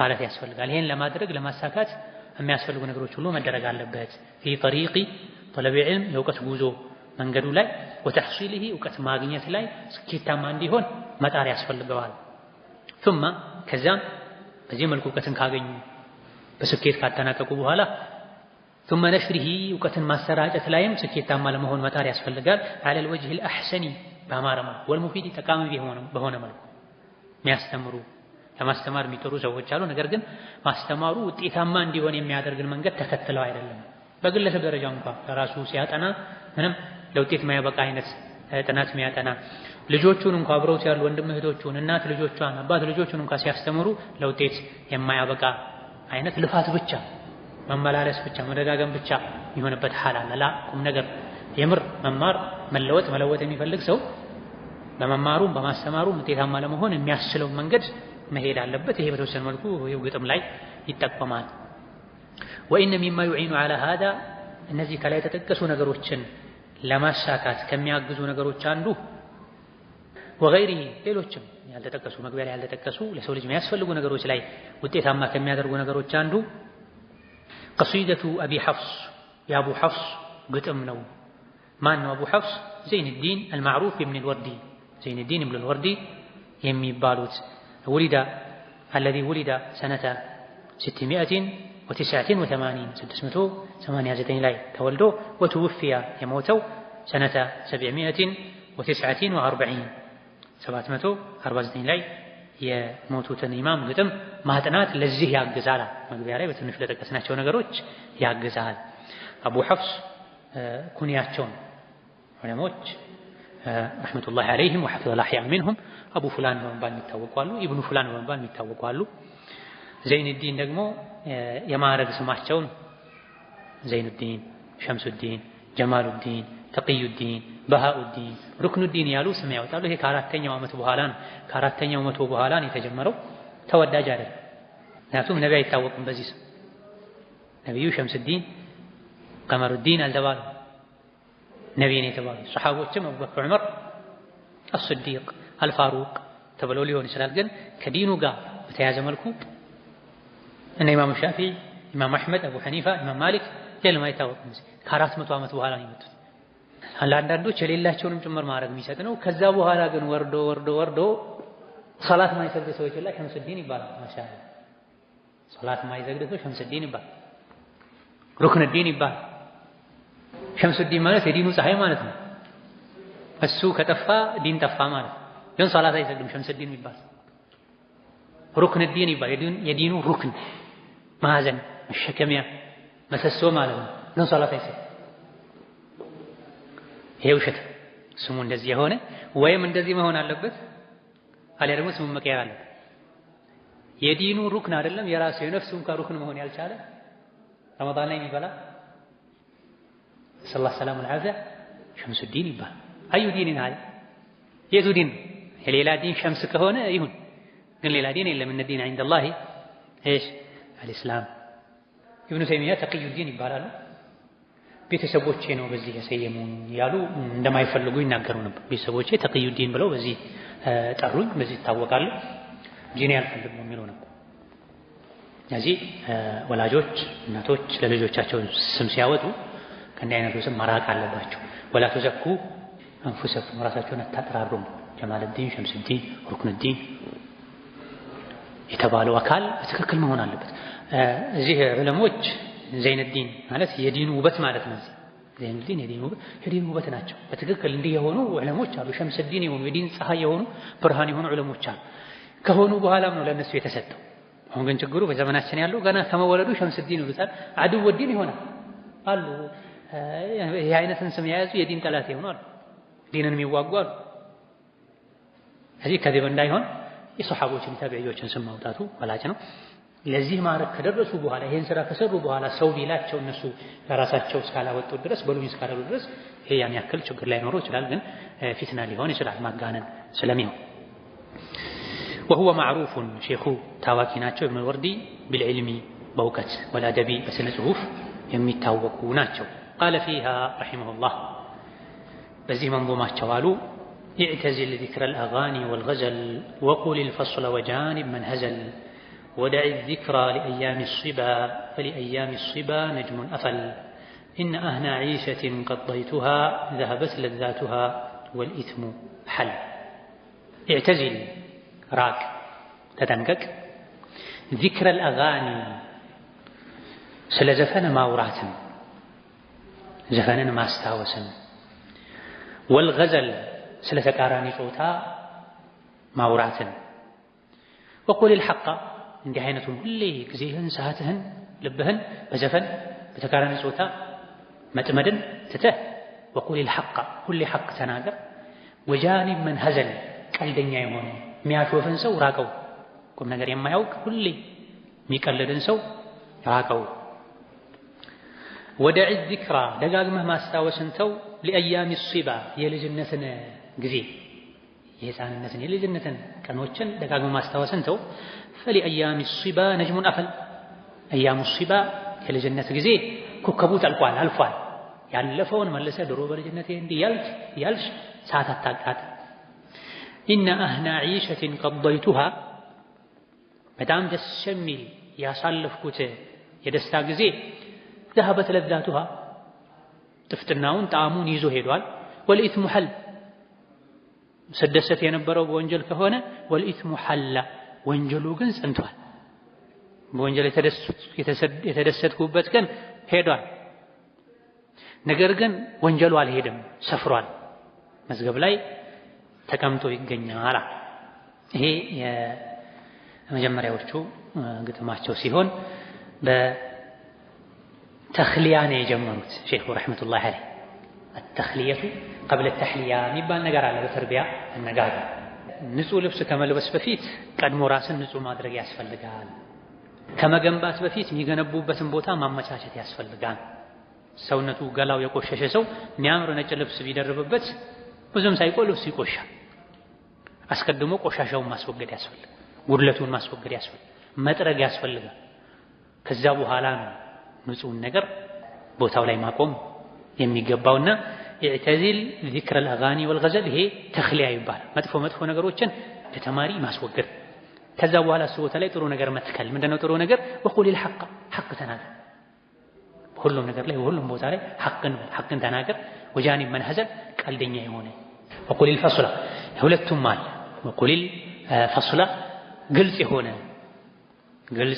S3: ማለት ያስፈልጋል ይሄን ለማድረግ ለማሳካት የሚያስፈልጉ ነገሮች ሁሉ መደረግ አለበት في طريق طلب العلم የእውቀት ጉዞ መንገዱ ላይ وتحصيله እውቀት ማግኘት ላይ ስኬታማ እንዲሆን መጣር ያስፈልገዋል ثم ከዛም በዚህ መልኩ እውቀትን ካገኙ በስኬት ካጠናቀቁ በኋላ ثم نشره እውቀትን ማሰራጨት ላይም ስኬታማ ለመሆን መጣር ያስፈልጋል على الوجه الأحسن በአማረማ والمفيد ጠቃሚ በሆነ መልኩ የሚያስተምሩ ለማስተማር የሚጥሩ ሰዎች አሉ ነገር ግን ማስተማሩ ውጤታማ እንዲሆን የሚያደርግን መንገድ ተከትለው አይደለም በግለሰብ ደረጃ እንኳን ለራሱ ሲያጠና ምንም ለውጤት የማያበቃ አይነት ጥናት የሚያጠና ልጆቹን እንኳን አብረውት ያሉ ወንድም እህቶቹን እናት ልጆቿን አባት ልጆቹን እንኳን ሲያስተምሩ ለውጤት የማያበቃ አይነት ልፋት ብቻ መመላለስ ብቻ መደጋገም ብቻ የሚሆንበት ሐል አለ ቁም ነገር የምር መማር መለወጥ የሚፈልግ ሰው በመማሩም በማስተማሩም ውጤታማ ለመሆን የሚያስችለው መንገድ መሄድ አለበት ይሄ በተወሰነ መልኩ ይው ግጥም ላይ ይጠቀማል وإن مما يعين على هذا እነዚህ ከላይ የተጠቀሱ ነገሮችን ለማሳካት ከሚያግዙ ነገሮች አንዱ وغيره ሌሎችም ያልተጠቀሱ መግቢያ ላይ ያልተጠቀሱ ለሰው ልጅ የሚያስፈልጉ ነገሮች ላይ ውጤታማ ከሚያደርጉ ነገሮች አንዱ قصيدة أبي حفص يا أبو حفص ግጥም ነው ማን ነው አቡ ሐፍስ ዘይን الدين المعروف بابن الوردي ዘይን الدين ابن الوردي የሚባሉት الذي ولد سنة 600 689 ላይ ተወልዶ ወተወፍያ የሞተው ሰነተ 749 ላይ የሞቱትን ኢማም ግጥም ማጥናት ለዚህ ያግዛል። መግቢያ ላይ በትንሹ ለጠቀስናቸው ነገሮች ያግዛል። አቡ ሐፍስ ኩንያቸውን ዑለሞች ረሕመቱላሂ ዐለይሂም ወሐፊዘል አሕያ ሚንሁም አቡ ፉላን በመባል የሚታወቁ አሉ፣ ኢብኑ ፉላን በመባል የሚታወቁ አሉ። ዘይኑዲን ደግሞ የማዕረግ ስማቸውን ዘይኑዲን፣ ሸምሱዲን፣ ጀማሉዲን፣ ተቂዩዲን፣ በሃኡዲን፣ ሩክኑዲን ያሉ ስም ያወጣሉ። ይሄ ከአራተኛው ዓመት በኋላ ነው። ከአራተኛው መቶ በኋላ ነው የተጀመረው። ተወዳጅ አይደለም፣ ምክንያቱም ነቢ አይታወቅም በዚህ ስም። ነቢዩ ሸምሱዲን ቀመሩዲን አልተባሉ፣ ነቢይ ነው የተባሉ። ሰሓቦችም አቡበክር፣ ዑመር፣ አስዲቅ፣ አልፋሩቅ ተብለው ሊሆን ይችላል። ግን ከዲኑ ጋር በተያያዘ መልኩ እነ ኢማም ሻፊዒ፣ ኢማም አሕመድ፣ አቡ ሐኒፋ፣ ኢማም ማሊክ የለም አይታወቅም። ከ400 ዓመት በኋላ ነው የመጡት። አንዳንዶች የሌላቸውንም ጭምር ማድረግ የሚሰጥ ነው። ከዛ በኋላ ግን ወርዶ ሶላት ማይሰግድ ሰዎች ላይ ሸምሱዲን ይባላል። ማሻአላህ ሶላት ማይሰግድ ሰው ሸምሱዲን ይባላል። ሩክኑዲን ይባላል። ሸምሱዲን ማለት የዲኑ ፀሐይ ማለት ነው። እሱ ከጠፋ ዲን ጠፋ ማለት ነው። ግን ሶላት አይሰግድም ሸምሱዲን ይባላል። ሩክኑዲን ይባላል። የዲኑ ሩክን ማዕዘን፣ መሸከሚያ፣ መሰሶ ማለት ነው። ግን ሶላት አይሰግድም። ይሄ ውሸት። ስሙ እንደዚህ የሆነ ወይም እንደዚህ መሆን አለበት አሊያ ደግሞ ስሙ መቀየር አለበት። የዲኑ ሩክን አይደለም የራሱ የነፍሱ እንኳን ሩክን መሆን ያልቻለ ረመዳን ላይ የሚበላ ሰለላሁ ዐለይሂ ወሰለም አልዓፊያ ሸምሱዲን ይባላል። አዩ ዲንን አለ የቱ ዲን? የሌላ ዲን ሸምስ ከሆነ ይሁን፣ ግን ሌላ ዲን የለም። እነ ዲን ዐንደላሂ እሺ አልኢስላም። ኢብኑ ተይሚያ ተቂዩዲን ይባላሉ። ቤተሰቦቼ ነው በዚህ የሰየሙኝ ያሉ እንደማይፈልጉ ይናገሩ ነበር። ቤተሰቦቼ ተቂዩዲን ብለው በዚህ ጠሩኝ፣ በዚህ ይታወቃሉ፣ ዲን አልፈልግም የሚሉ ነበር። ስለዚህ ወላጆች እናቶች ለልጆቻቸው ስም ሲያወጡ ከእንዲህ አይነቱ ስም መራቅ አለባቸው። ወላ ተዘኩ አንፉሰኩም፣ ራሳቸውን አታጥራሩም። ጀማልዲን፣ ሸምሱዲን፣ ሩክኑዲን የተባለው አካል በትክክል መሆን አለበት። እዚህ ዑለሞች ዘይኑዲን ማለት የዲኑ ውበት ማለት ነው። ዘይኑዲን የዲኑ ውበት ናቸው። በትክክል እንዲህ የሆኑ ዑለሞች አሉ። ሸምሱዲን የሆኑ የዲን ፀሐይ የሆኑ ብርሃን የሆኑ ዑለሞች አሉ። ከሆኑ በኋላም ነው ለእነሱ የተሰጠው። አሁን ግን ችግሩ በዘመናችን ያለው ገና ከመወለዱ ሸምሱዲን ይሉታል። አድወዲን ይሆናል አሉ። ይህ አይነትን ስም የያዙ የዲን ጠላት የሆኑ አሉ። ዲንን የሚዋጉ አሉ። እዚህ ከዚህ እንዳይሆን የሰሓቦችን ታቢዒዎችን ስም ማውጣቱ በላጭ ነው። ለዚህ ማዕረግ ከደረሱ በኋላ ይሄን ስራ ከሰሩ በኋላ ሰው ቢላቸው እነሱ ለራሳቸው እስካላወጡ ድረስ በሉኝ እስካላሉ ድረስ ይሄ ያን ያክል ችግር ላይኖረው ይችላል። ግን ፊትና ሊሆን ይችላል ማጋነን ስለሚሆን። وهو معروف شيخ ታዋቂ ናቸው ኢብኑ ወርዲ بالعلم በእውቀት ወልአደቢ በስነ ጽሁፍ የሚታወቁ ናቸው። قال فيها رحمه الله በዚህ መንظوማቸው አሉ اعتزل ذكر الأغاني والغزل وقل الفصل وجانب من هزل ودع الذكرى لأيام الصبا فلأيام الصبا نجم أفل إن أهنى عيشة قضيتها ذهبت لذاتها والإثم حل. اعتزل راك تتنقق ذكر الأغاني سل زفن ما وراتن زفن ما استاوسن والغزل سل تكاراني صوتا ما وراتن وقل الحق እንዲህ አይነቱን ሁሌ ጊዜህን ሰዓትህን ልብህን በዘፈን በተቃራኒ ጾታ መጥመድን ትተህ ወቁል الحق ሁሌ ሐቅ ተናገር። ወጃኒብ መን ሀዘል ቀልደኛ የሆነ የሚያሾፍን ሰው ራቀው። ቁም ነገር የማያውቅ ሁሌ የሚቀልድን ሰው ራቀው። ወደዕ ዚክራ ደጋግመህ ማስታወስን ተው። ለአያሚ ሲባ የልጅነትን ጊዜ የሕፃንነትን የልጅነትን ቀኖችን ደጋግመህ ማስታወስን ተው። ፈሊአያሚ ሲባ ነጅሙን አፈል አያሙ ሲባ የልጅነት ጊዜ ኮከቡ ጠልቋል አልፏል። ያለፈውን መለሰ ድሮ በልጅነቴ እንዲህ ያልሽ ሰዓት አታቃጥል። ኢነ አህና ዒሸትን ቀضይቱሃ በጣም ደስ የሚል ያሳለፍኩት የደስታ ጊዜ ذهبت ለذاتها ጥፍጥናውን ጣዕሙን ይዞ ሄዷል። ወልኢትሙ ሐል ስደሰት የነበረው በወንጀል ከሆነ ወልኢትሙ ሐላ ወንጀሉ ግን ጸንቷል። በወንጀል የተደሰትኩበት ቀን ሄዷል። ነገር ግን ወንጀሉ አልሄድም፣ ሰፍሯል፣ መዝገብ ላይ ተቀምጦ ይገኛል። ይሄ የመጀመሪያዎቹ ግጥማቸው ሲሆን በተኽሊያ ነው የጀመሩት ሼኹ ረሕመቱላሂ ዐለይህ። አተኽሊየቱ ቀብለ ተሕሊያ የሚባል ነገር አለ በተርቢያ አነጋገር። ንጹህ ልብስ ከመልበስ በፊት ቀድሞ ራስን ንጹህ ማድረግ ያስፈልጋል። ከመገንባት በፊት የሚገነቡበትን ቦታ ማመቻቸት ያስፈልጋል። ሰውነቱ ገላው የቆሸሸ ሰው የሚያምር ነጭ ልብስ ቢደርብበት ብዙም ሳይቆይ ልብሱ ይቆሻል። አስቀድሞ ቆሻሻውን ማስወገድ ያስፈልጋል። ጉድለቱን ማስወገድ ያስፈልጋል። መጥረግ ያስፈልጋል። ከዛ በኋላ ነው ንጹህን ነገር ቦታው ላይ ማቆም የሚገባውና ኢዕተዚል ዚክረ አልአጋኒ ወልገዘል ይሄ ተኽሊያ ይባላል። መጥፎ ነገሮችን ለተማሪ ማስወገድ፣ ከዛ በኋላ እሱ ቦታ ላይ ጥሩ ነገር መትከል። ምንድነው ጥሩ ነገር? ወቁሊል ሐቅ ተናገር። ሁሉም ነገር ላይ ሁሉም ቦታ ላይ ሐቅን ተናገር። ወጃኒብ መንሀዘል ቀልደኛ የሆነ ወቁሊል ፈስላ ሁለቱም አለ። ወቁሊል ፈስላ ግልጽ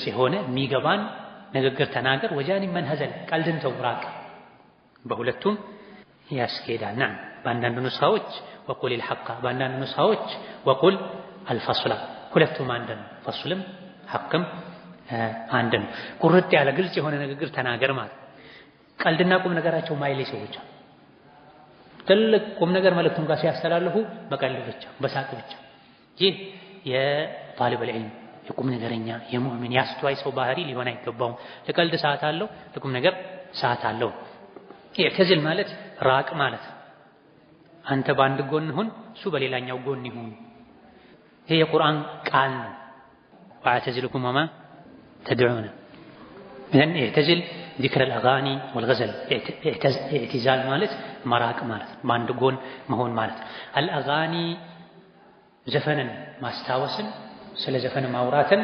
S3: የሆነ የሚገባን ንግግር ተናገር። ወጃኒብ መንሀዘል ቀልድን ተው ራቅ። በሁለቱም ያስኬዳል። ናም በአንዳንድ ኑስኻዎች ወቁሊል ሐቅ፣ በአንዳንድ ኑስኻዎች ወቁል አልፈስላ። ሁለቱም አንድ ነው። ፈስልም ሐቅም አንድ ነው። ቁርጥ ያለ ግልጽ የሆነ ንግግር ተናገር ማለት። ቀልድና ቁም ነገራቸው ማይሌ ሰዎች ትልቅ ቁም ነገር መልእክቱን ጋር ሲያስተላልፉ በቀልድ ብቻ በሳቅ ብቻ። ይህ የጣሊብ ዒልም የቁም ነገረኛ የሙእሚን ያስተዋይ ሰው ባህሪ ሊሆን አይገባውም። ለቀልድ ሰዓት አለው፣ ለቁም ነገር ሰዓት አለው። ኢዕተዝል ማለት ራቅ ማለት። አንተ በአንድ ጎን ሁን፣ እሱ በሌላኛው ጎን ይሁን። ይሄ የቁርአን ቃል ነው። ወአዕተዝልኩም ወማ ተድዑነ ኢዘን ኢዕተዝል ዚክረ አልአጋኒ ወልገዘል። ኢዕቲዛል ማለት መራቅ ማለት፣ በአንድ ጎን መሆን ማለት። አልአጋኒ ዘፈንን ማስታወስን፣ ስለ ዘፈን ማውራትን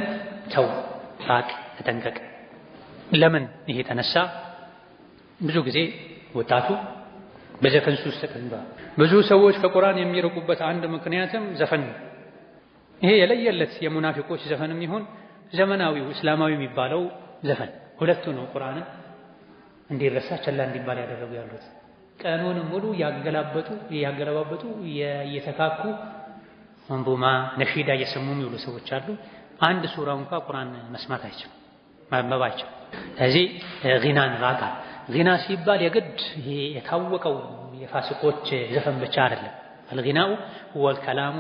S3: ተው፣ ራቅ፣ ተጠንቀቅ። ለምን ይሄ ተነሳ? ብዙ ጊዜ ወጣቱ በዘፈን ሱስ ተጠምዷል። ብዙ ሰዎች ከቁርአን የሚርቁበት አንድ ምክንያትም ዘፈን ነው። ይሄ የለየለት የሙናፊቆች ዘፈንም ይሁን ዘመናዊው እስላማዊ የሚባለው ዘፈን ሁለቱ ነው ቁርአንን እንዲረሳ ቸላ እንዲባል ያደረጉ ያሉት። ቀኑን ሙሉ ያገላበጡ እየተካኩ መንዙማ ነሺዳ እየሰሙ የሚውሉ ሰዎች አሉ። አንድ ሱራ እንኳን ቁርአን መስማት አይችልም፣ ማንበብ አይችልም። ስለዚህ ጊናን ራቃ። ጊና ሲባል የግድ ይሄ የታወቀው የፋሲቆች ዘፈን ብቻ አይደለም። አልጊናኡ ወል ከላሙ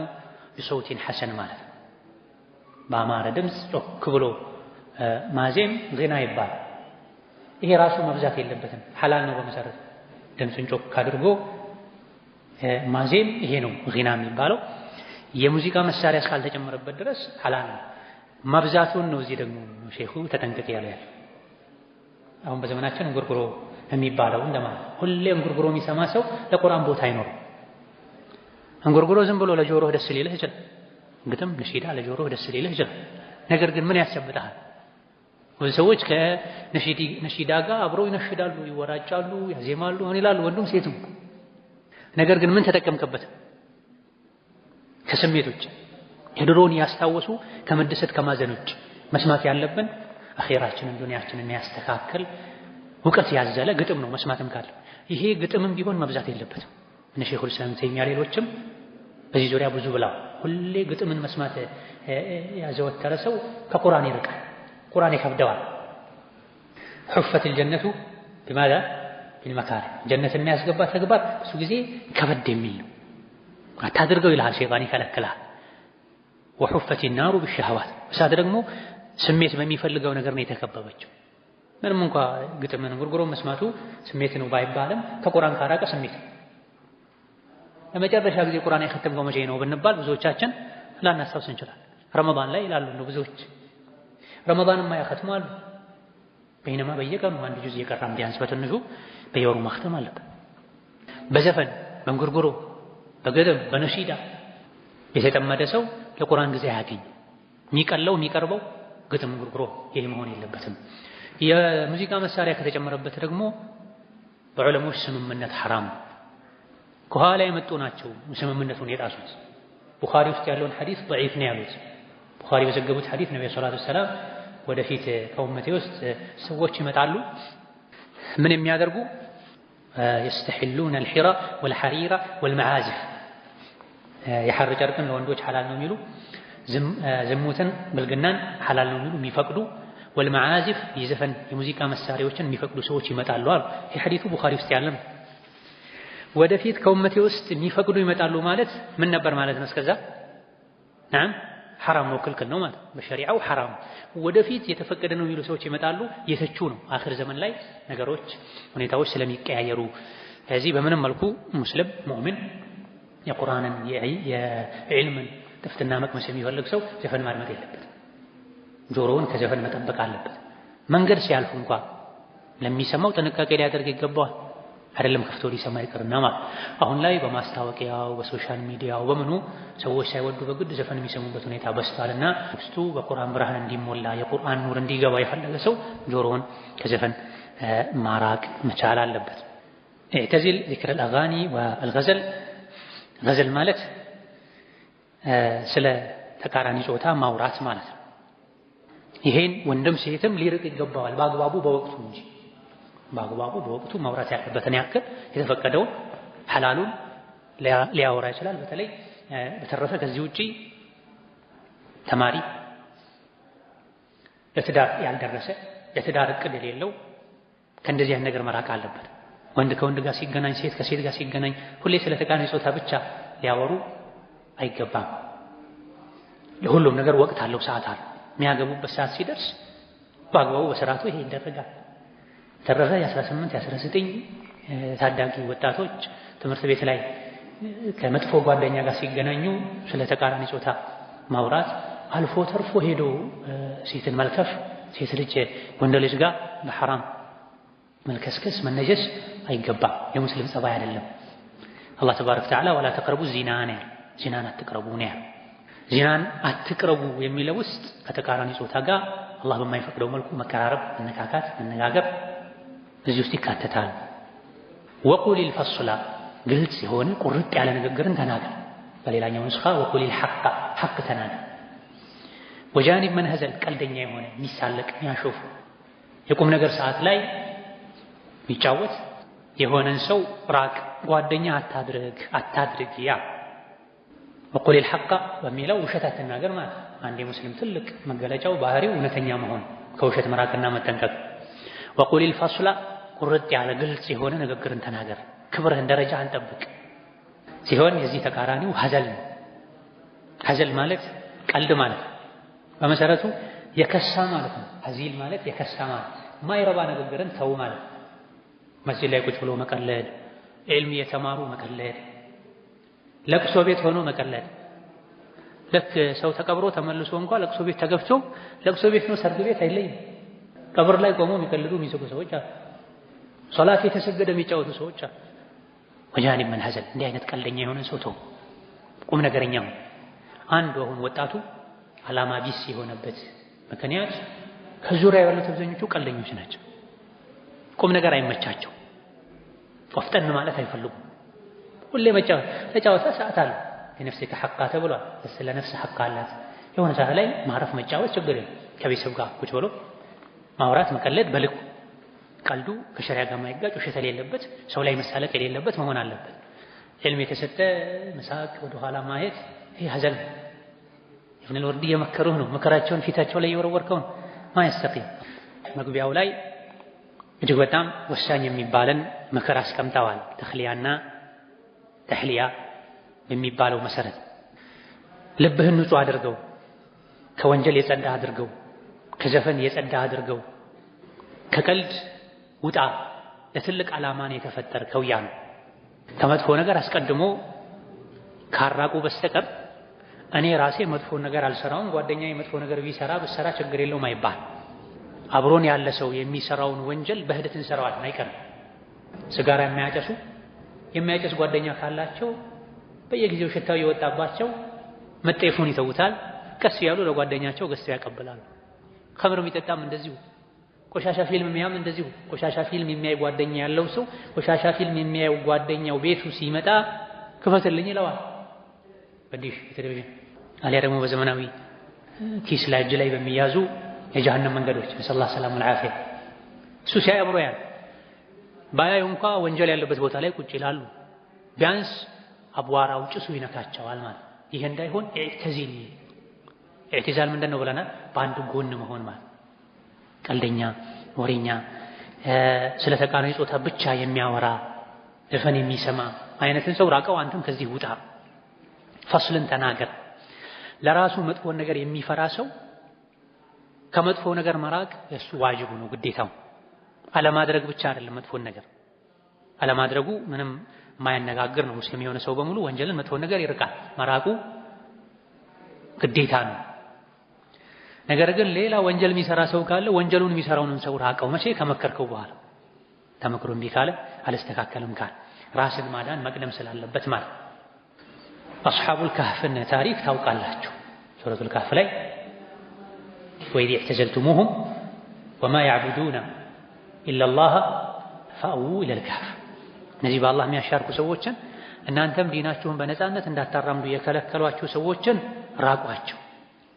S3: ቢሰውቲን ሐሰን ማለት ነው። በአማረ ድምፅ ጮክ ብሎ ማዜም ጊና ይባላል። ይሄ ራሱ መብዛት የለበትም፣ ሐላል ነው በመሰረቱ። ድምፅን ጮክ አድርጎ ማዜም ይሄ ነው ጊና የሚባለው። የሙዚቃ መሳሪያ እስካልተጨመረበት ድረስ ሐላል ነው። መብዛቱን ነው እዚህ ደግሞ ሼኹ ተጠንቀቅ ያለ። አሁን በዘመናችን እንጉርጉሮ የሚባለው እንደማለት ሁሌ እንጉርጉሮ የሚሰማ ሰው ለቁርአን ቦታ አይኖርም። እንጉርጉሮ ዝም ብሎ ለጆሮህ ደስ ሊልህ ይችላል። ግጥም ነሺዳ ለጆሮህ ደስ ሊልህ ይችላል። ነገር ግን ምን ያስጨብጣል? ብዙ ሰዎች ከነሺዳ ጋር አብረው ይነሽዳሉ፣ ይወራጫሉ፣ ያዜማሉ፣ ምን ይላሉ ወንዱም ሴቱም። ነገር ግን ምን ተጠቀምከበት? ከስሜቶች የድሮን ያስታወሱ ከመደሰት ከማዘኖች መስማት ያለብን አኺራችንን ዱንያችንን ያስተካክል እውቀት ያዘለ ግጥም ነው መስማትም ካለ። ይሄ ግጥምም ቢሆን መብዛት የለበትም። እነ ሼኹል ኢስላም ተይሚያ ሌሎችም በዚህ ዙሪያ ብዙ ብለው ሁሌ ግጥምን መስማት ያዘወተረ ሰው ከቁርአን ይርቃል፣ ቁርአን ይከብደዋል። ሑፈተል ጀነቱ ቢማዛ ቢልመካሪህ ጀነት የሚያስገባ ተግባር ብዙ ጊዜ ከበድ የሚል ነው። አታድርገው ይልሃል ሸይጣን ይከለክልሃል። ወሑፈቲ ናሩ ቢሸህዋት እሳት ደግሞ ስሜት በሚፈልገው ነገር ነው የተከበበችው። ምንም እንኳ ግጥምን ጉርጉሮ መስማቱ ስሜት ነው ባይባልም ከቁርአን ካራቀ ስሜት ነው። ለመጨረሻ ጊዜ ቁርአን የختمከው መቼ ነው ብንባል ብዙዎቻችን ላናስታውስ እንችላለን። ረመዳን ላይ ይላሉ ነው ብዙዎች። ረመዳንማ ያختማሉ። በይነማ በየቀኑ አንድ ጁዝ እየቀራን ቢያንስ በትንሹ በየወሩ ማختም አለበት። በዘፈን በእንጉርጉሮ በግጥም በነሺዳ የተጠመደ ሰው ለቁርአን ጊዜ አያገኝ። የሚቀርበው ግጥም ጉርጉሮ ይሄ መሆን የለበትም። የሙዚቃ መሳሪያ ከተጨመረበት ደግሞ በዑለሞች ስምምነት ሐራም። ከኋላ የመጡ ናቸው ስምምነቱን የጣሱት። ቡኻሪ ውስጥ ያለውን ሐዲስ ضعيف ነው ያሉት። ቡኻሪ በዘገቡት ሐዲስ ነብዩ ሰለላሁ ዐለይሂ ወሰለም ወደፊት ከኡመቴ ውስጥ ሰዎች ይመጣሉ ምን የሚያደርጉ يستحلون الحرى والحرير والمعازف የሐር ጨርቅን ለወንዶች ሐላል ነው የሚሉ ዝሙትን ብልግናን ሐላል ነው የሚሉ የሚፈቅዱ والمعازف የዘፈን የሙዚቃ መሳሪያዎችን የሚፈቅዱ ሰዎች ይመጣሉ አሉ። ይህ ሐዲሱ ቡኻሪ ውስጥ ያለ ነው። ወደፊት ከኡመቴ ውስጥ የሚፈቅዱ ይመጣሉ ማለት ምን ነበር ማለት ነው? እስከዛ نعم حرام ነው ክልክል ነው ማለት በሸሪዓው حرام። ወደፊት የተፈቀደ ነው የሚሉ ሰዎች ይመጣሉ የተቹ ነው። አኺር ዘመን ላይ ነገሮች ሁኔታዎች ስለሚቀያየሩ ስለዚህ በምንም መልኩ ሙስሊም ሙእሚን የቁርአንን የዒልምን ጥፍትና መቅመስ የሚፈልግ ሰው ዘፈን ማድመጥ የለበትም። ጆሮውን ከዘፈን መጠበቅ አለበት። መንገድ ሲያልፍ እንኳን ለሚሰማው ጥንቃቄ ሊያደርግ ይገባዋል። አይደለም ከፍቶ ሊሰማ ይቀርና ማለት አሁን ላይ በማስታወቂያው በሶሻል ሚዲያው በምኑ ሰዎች ሳይወዱ በግድ ዘፈን የሚሰሙበት ሁኔታ በስቷልና ውስጡ በቁርአን ብርሃን እንዲሞላ የቁርአን ኑር እንዲገባ የፈለገ ሰው ጆሮውን ከዘፈን ማራቅ መቻል አለበት። اعتزل ذكر الاغاني والغزل غزل ማለት ስለ ተቃራኒ ጾታ ማውራት ማለት ነው። ይሄን ወንድም ሴትም ሊርቅ ይገባዋል በአግባቡ በወቅቱ እንጂ በአግባቡ በወቅቱ ማውራት ያለበትን ያክል የተፈቀደውን ሐላሉን ሊያወራ ይችላል። በተለይ በተረፈ ከዚህ ውጪ ተማሪ ለትዳር ያልደረሰ የትዳር እቅድ የሌለው ከእንደዚህ አይነት ነገር መራቅ አለበት። ወንድ ከወንድ ጋር ሲገናኝ ሴት ከሴት ጋር ሲገናኝ ሁሌ ስለ ተቃራኒ ጾታ ብቻ ሊያወሩ አይገባም። ለሁሉም ነገር ወቅት አለው፣ ሰዓት አለው። የሚያገቡበት ሰዓት ሲደርስ በአግባቡ በስርዓቱ ይሄ ይደረጋል። ተረፈ የ18 የ19 ታዳጊ ወጣቶች ትምህርት ቤት ላይ ከመጥፎ ጓደኛ ጋር ሲገናኙ ስለ ተቃራኒ ጾታ ማውራት አልፎ ተርፎ ሄዶ ሴትን መልከፍ ሴት ልጅ ወንድ ልጅ ጋር በሐራም መልከስከስ መነጀስ አይገባም። የሙስሊም ጸባይ አይደለም። አላህ ተባረከ ወተዓላ ወላ ተቅረቡ ዚናን ዚናን አትቅረቡ ነው። ዚናን አትቅረቡ የሚለው ውስጥ ከተቃራኒ ጾታ ጋር አላህ በማይፈቅደው መልኩ መቀራረብ፣ መነካካት፣ መነጋገር እዚህ ውስጥ ይካተታል። ወቁሊል ፈስላ ግልጽ የሆነ ቁርጥ ያለ ንግግርን ተናገር። በሌላኛው ንስኻ ወቁሊል ሐቅ ሐቅ ተናገር። ወጃኒብ መን ሀዘል ቀልደኛ የሆነ የሚሳለቅ የሚያሾፍ የቁም ነገር ሰዓት ላይ የሚጫወት የሆነን ሰው ራቅ፣ ጓደኛ አታድርግ። ያ ወቁሊል ሐቅ በሚለው ውሸት አትናገር ማለት አንድ የሙስሊም ትልቅ መገለጫው ባህሪው እውነተኛ መሆን ከውሸት መራቅና መጠንቀቅ። ወቁሊል ፈስላ ቁርጥ ያለ ግልጽ የሆነ ንግግርን ተናገር። ክብርህን ደረጃህን ጠብቅ ሲሆን የዚህ ተቃራኒው ሀዘል ነው። ሀዘል ማለት ቀልድ ማለት በመሰረቱ የከሳ ማለት ነው። ሀዚል ማለት የከሳ ማለት ማይረባ ንግግርን ተው ማለት መስጂድ ላይ ቁጭ ብሎ መቀለድ፣ ዒልም የተማሩ መቀለድ፣ ለቅሶ ቤት ሆኖ መቀለድ። ልክ ሰው ተቀብሮ ተመልሶ እንኳን ለቅሶ ቤት ተገብቶ ለቅሶ ቤት ነው ሰርግ ቤት አይለይም። ቀብር ላይ ቆሞ የሚቀልዱ የሚስቁ ሰዎች አሉ። ሶላት የተሰገደ የሚጫወቱ ሰዎች አሉ። ወጃኒብ መን ሀዘል እንዲህ አይነት ቀልደኛ የሆነ ሰው ተው፣ ቁም ነገረኛ ነው። አንዱ አሁን ወጣቱ ዓላማ ቢስ የሆነበት ምክንያት ከዙሪያ ያሉት አብዛኞቹ ቀልደኞች ናቸው። ቁም ነገር አይመቻቸው፣ ወፍጠን ማለት አይፈልጉም። ሁሌ መጫወት ለጫወታ ሰዓት አለ። የነፍስህ ሐቅ ተብሏል። ስለ ነፍስ ሐቅ አላት። የሆነ ሰዓት ላይ ማረፍ መጫወት ችግር የለም። ከቤተሰብ ጋር ቁጭ ብሎ ማውራት መቀለድ በልኩ። ቀልዱ ከሸሪዓ ጋር ማይጋጭ ውሸት የሌለበት ሰው ላይ መሳለቅ የሌለበት መሆን አለበት። ዒልም የተሰጠ መሳቅ ወደ ኋላ ማየት ይሄ ሀዘል ነው። ኢብኑል ወርዲ የመከሩህ ነው። መከራቸውን ፊታቸው ላይ የወረወርከው ነው። ማይስተቂም መግቢያው ላይ እጅግ በጣም ወሳኝ የሚባለን ምክር አስቀምጠዋል። ተኽሊያና ተሕሊያ በሚባለው መሰረት ልብህን ንጹህ አድርገው፣ ከወንጀል የጸዳ አድርገው፣ ከዘፈን የጸዳ አድርገው፣ ከቀልድ ውጣ። ለትልቅ ዓላማን የተፈጠርከው ያ ነው። ከመጥፎ ነገር አስቀድሞ ካራቁ በስተቀር እኔ ራሴ መጥፎ ነገር አልሰራውም፣ ጓደኛዬ መጥፎ ነገር ብሰራ ችግር የለውም አይባል። አብሮን ያለ ሰው የሚሰራውን ወንጀል በህደት እንሰራዋለን አይቀርም። ስጋራ የሚያጨስ ጓደኛ ካላቸው በየጊዜው ሽታው የወጣባቸው መጠየፉን ይተውታል። ቀስ ያሉ ለጓደኛቸው ገዝተው ያቀብላሉ። ኸምር የሚጠጣም እንደዚሁ፣ ቆሻሻ ፊልም የሚያም እንደዚሁ። ቆሻሻ ፊልም የሚያይ ጓደኛ ያለው ሰው ቆሻሻ ፊልም የሚያየው ጓደኛው ቤቱ ሲመጣ ክፈትልኝ ይለዋል። በዲሽ በቴሌቪዥን አሊያ ደግሞ በዘመናዊ ኪስ ላይ እጅ ላይ በሚያዙ የጀሃነም መንገዶች ነሰላህ ሰላም ወልዓፊያ እሱ ሲያምሩ ያን ባያዩ እንኳ ወንጀል ያለበት ቦታ ላይ ቁጭ ይላሉ። ቢያንስ አቧራው ጭሱ ይነካቸዋል ማለት። ይሄ እንዳይሆን ኢዕተዚል ኢዕቲዛል ምንድነው ብለናል? በአንድ ጎን መሆን ማለት ቀልደኛ፣ ወሬኛ፣ ስለ ተቃራኒ ጾታ ብቻ የሚያወራ ዘፈን የሚሰማ አይነትን ሰው ራቀው። አንተም ከዚህ ውጣ፣ ፈስልን ተናገር። ለራሱ መጥፎን ነገር የሚፈራ ሰው ከመጥፎ ነገር መራቅ የሱ ዋጅቡ ነው፣ ግዴታው። አለማድረግ ብቻ አይደለም፣ መጥፎን ነገር አለማድረጉ ምንም የማያነጋግር ነው። ሙስሊም የሆነ ሰው በሙሉ ወንጀልን፣ መጥፎን ነገር ይርቃል፣ መራቁ ግዴታ ነው። ነገር ግን ሌላ ወንጀል የሚሰራ ሰው ካለ ወንጀሉን የሚሰራውንም ሰው ራቀው። መቼ? ከመከርከው በኋላ። ተመክሮ እምቢ ካለ አልስተካከልም ካለ ራስን ማዳን መቅደም ስላለበት ማለት። አስሐቡል ካህፍን ታሪክ ታውቃላችሁ። ሱረቱል ካህፍ ላይ ወኢዝ ኢዕተዘልቱሙሁም ወማ ያዕቡዱነ ኢለላህ ፈአው ኢለል ካህፍ። እነዚህ በአላህ የሚያሻርኩ ሰዎችን እናንተም ዲናችሁን በነፃነት እንዳታራምዱ የከለከሏችሁ ሰዎችን ራቋቸው።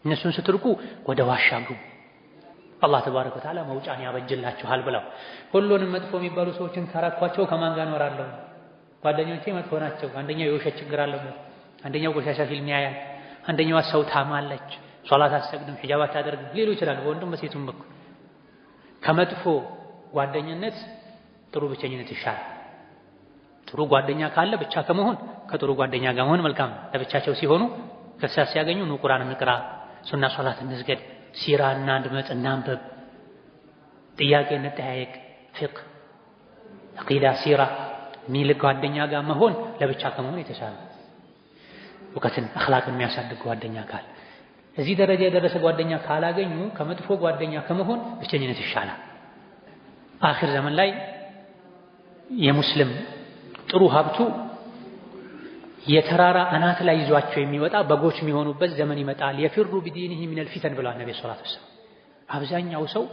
S3: እነሱን ስትርቁ ወደ ዋሻ ግቡ፣ አላህ ተባረከ ወተዓላ መውጫን ያበጅላችኋል ብለው። ሁሉንም መጥፎ የሚባሉ ሰዎችን ካራኳቸው ከማን ጋር እኖራለሁ? ጓደኞቼ መጥፎ ናቸው። አንደኛው የውሸት ችግር አለበት፣ አንደኛው ቆሻሻ ፊልም ያያል፣ አንደኛዋ ሰው ታማለች፣ ሶላት አትሰግድም፣ ሒጃብ አታደርግም ሊሉ ይችላል። በወንድም በሴቱም በኩል ከመጥፎ ጓደኝነት ጥሩ ብቸኝነት ይሻላል። ጥሩ ጓደኛ ካለ ብቻ ከመሆን ከጥሩ ጓደኛ ጋር መሆን መልካም ነው። ለብቻቸው ሲሆኑ ከሳስ ሲያገኙ ኑ ቁርአን እንቅራ፣ ሱና ሶላት እንስገድ፣ ሲራ እናድምጥ፣ እናንብብ፣ ጥያቄ እንጠያየቅ፣ ፊቅህ፣ አቂዳ፣ ሲራ ሚል ጓደኛ ጋር መሆን ለብቻ ከመሆን የተሻለ። እውቀትን አኽላቅን የሚያሳድግ ጓደኛ ካለ እዚህ ደረጃ የደረሰ ጓደኛ ካላገኙ ከመጥፎ ጓደኛ ከመሆን ብቸኝነት ይሻላል። አኺር ዘመን ላይ የሙስሊም ጥሩ ሀብቱ የተራራ አናት ላይ ይዟቸው የሚወጣ በጎች የሚሆኑበት ዘመን ይመጣል። የፊሩ ቢዲኒሂ ሚነል ፊተን ብለዋል ነብዩ ሰለላሁ ዐለይሂ ወሰለም። አብዛኛው ሰው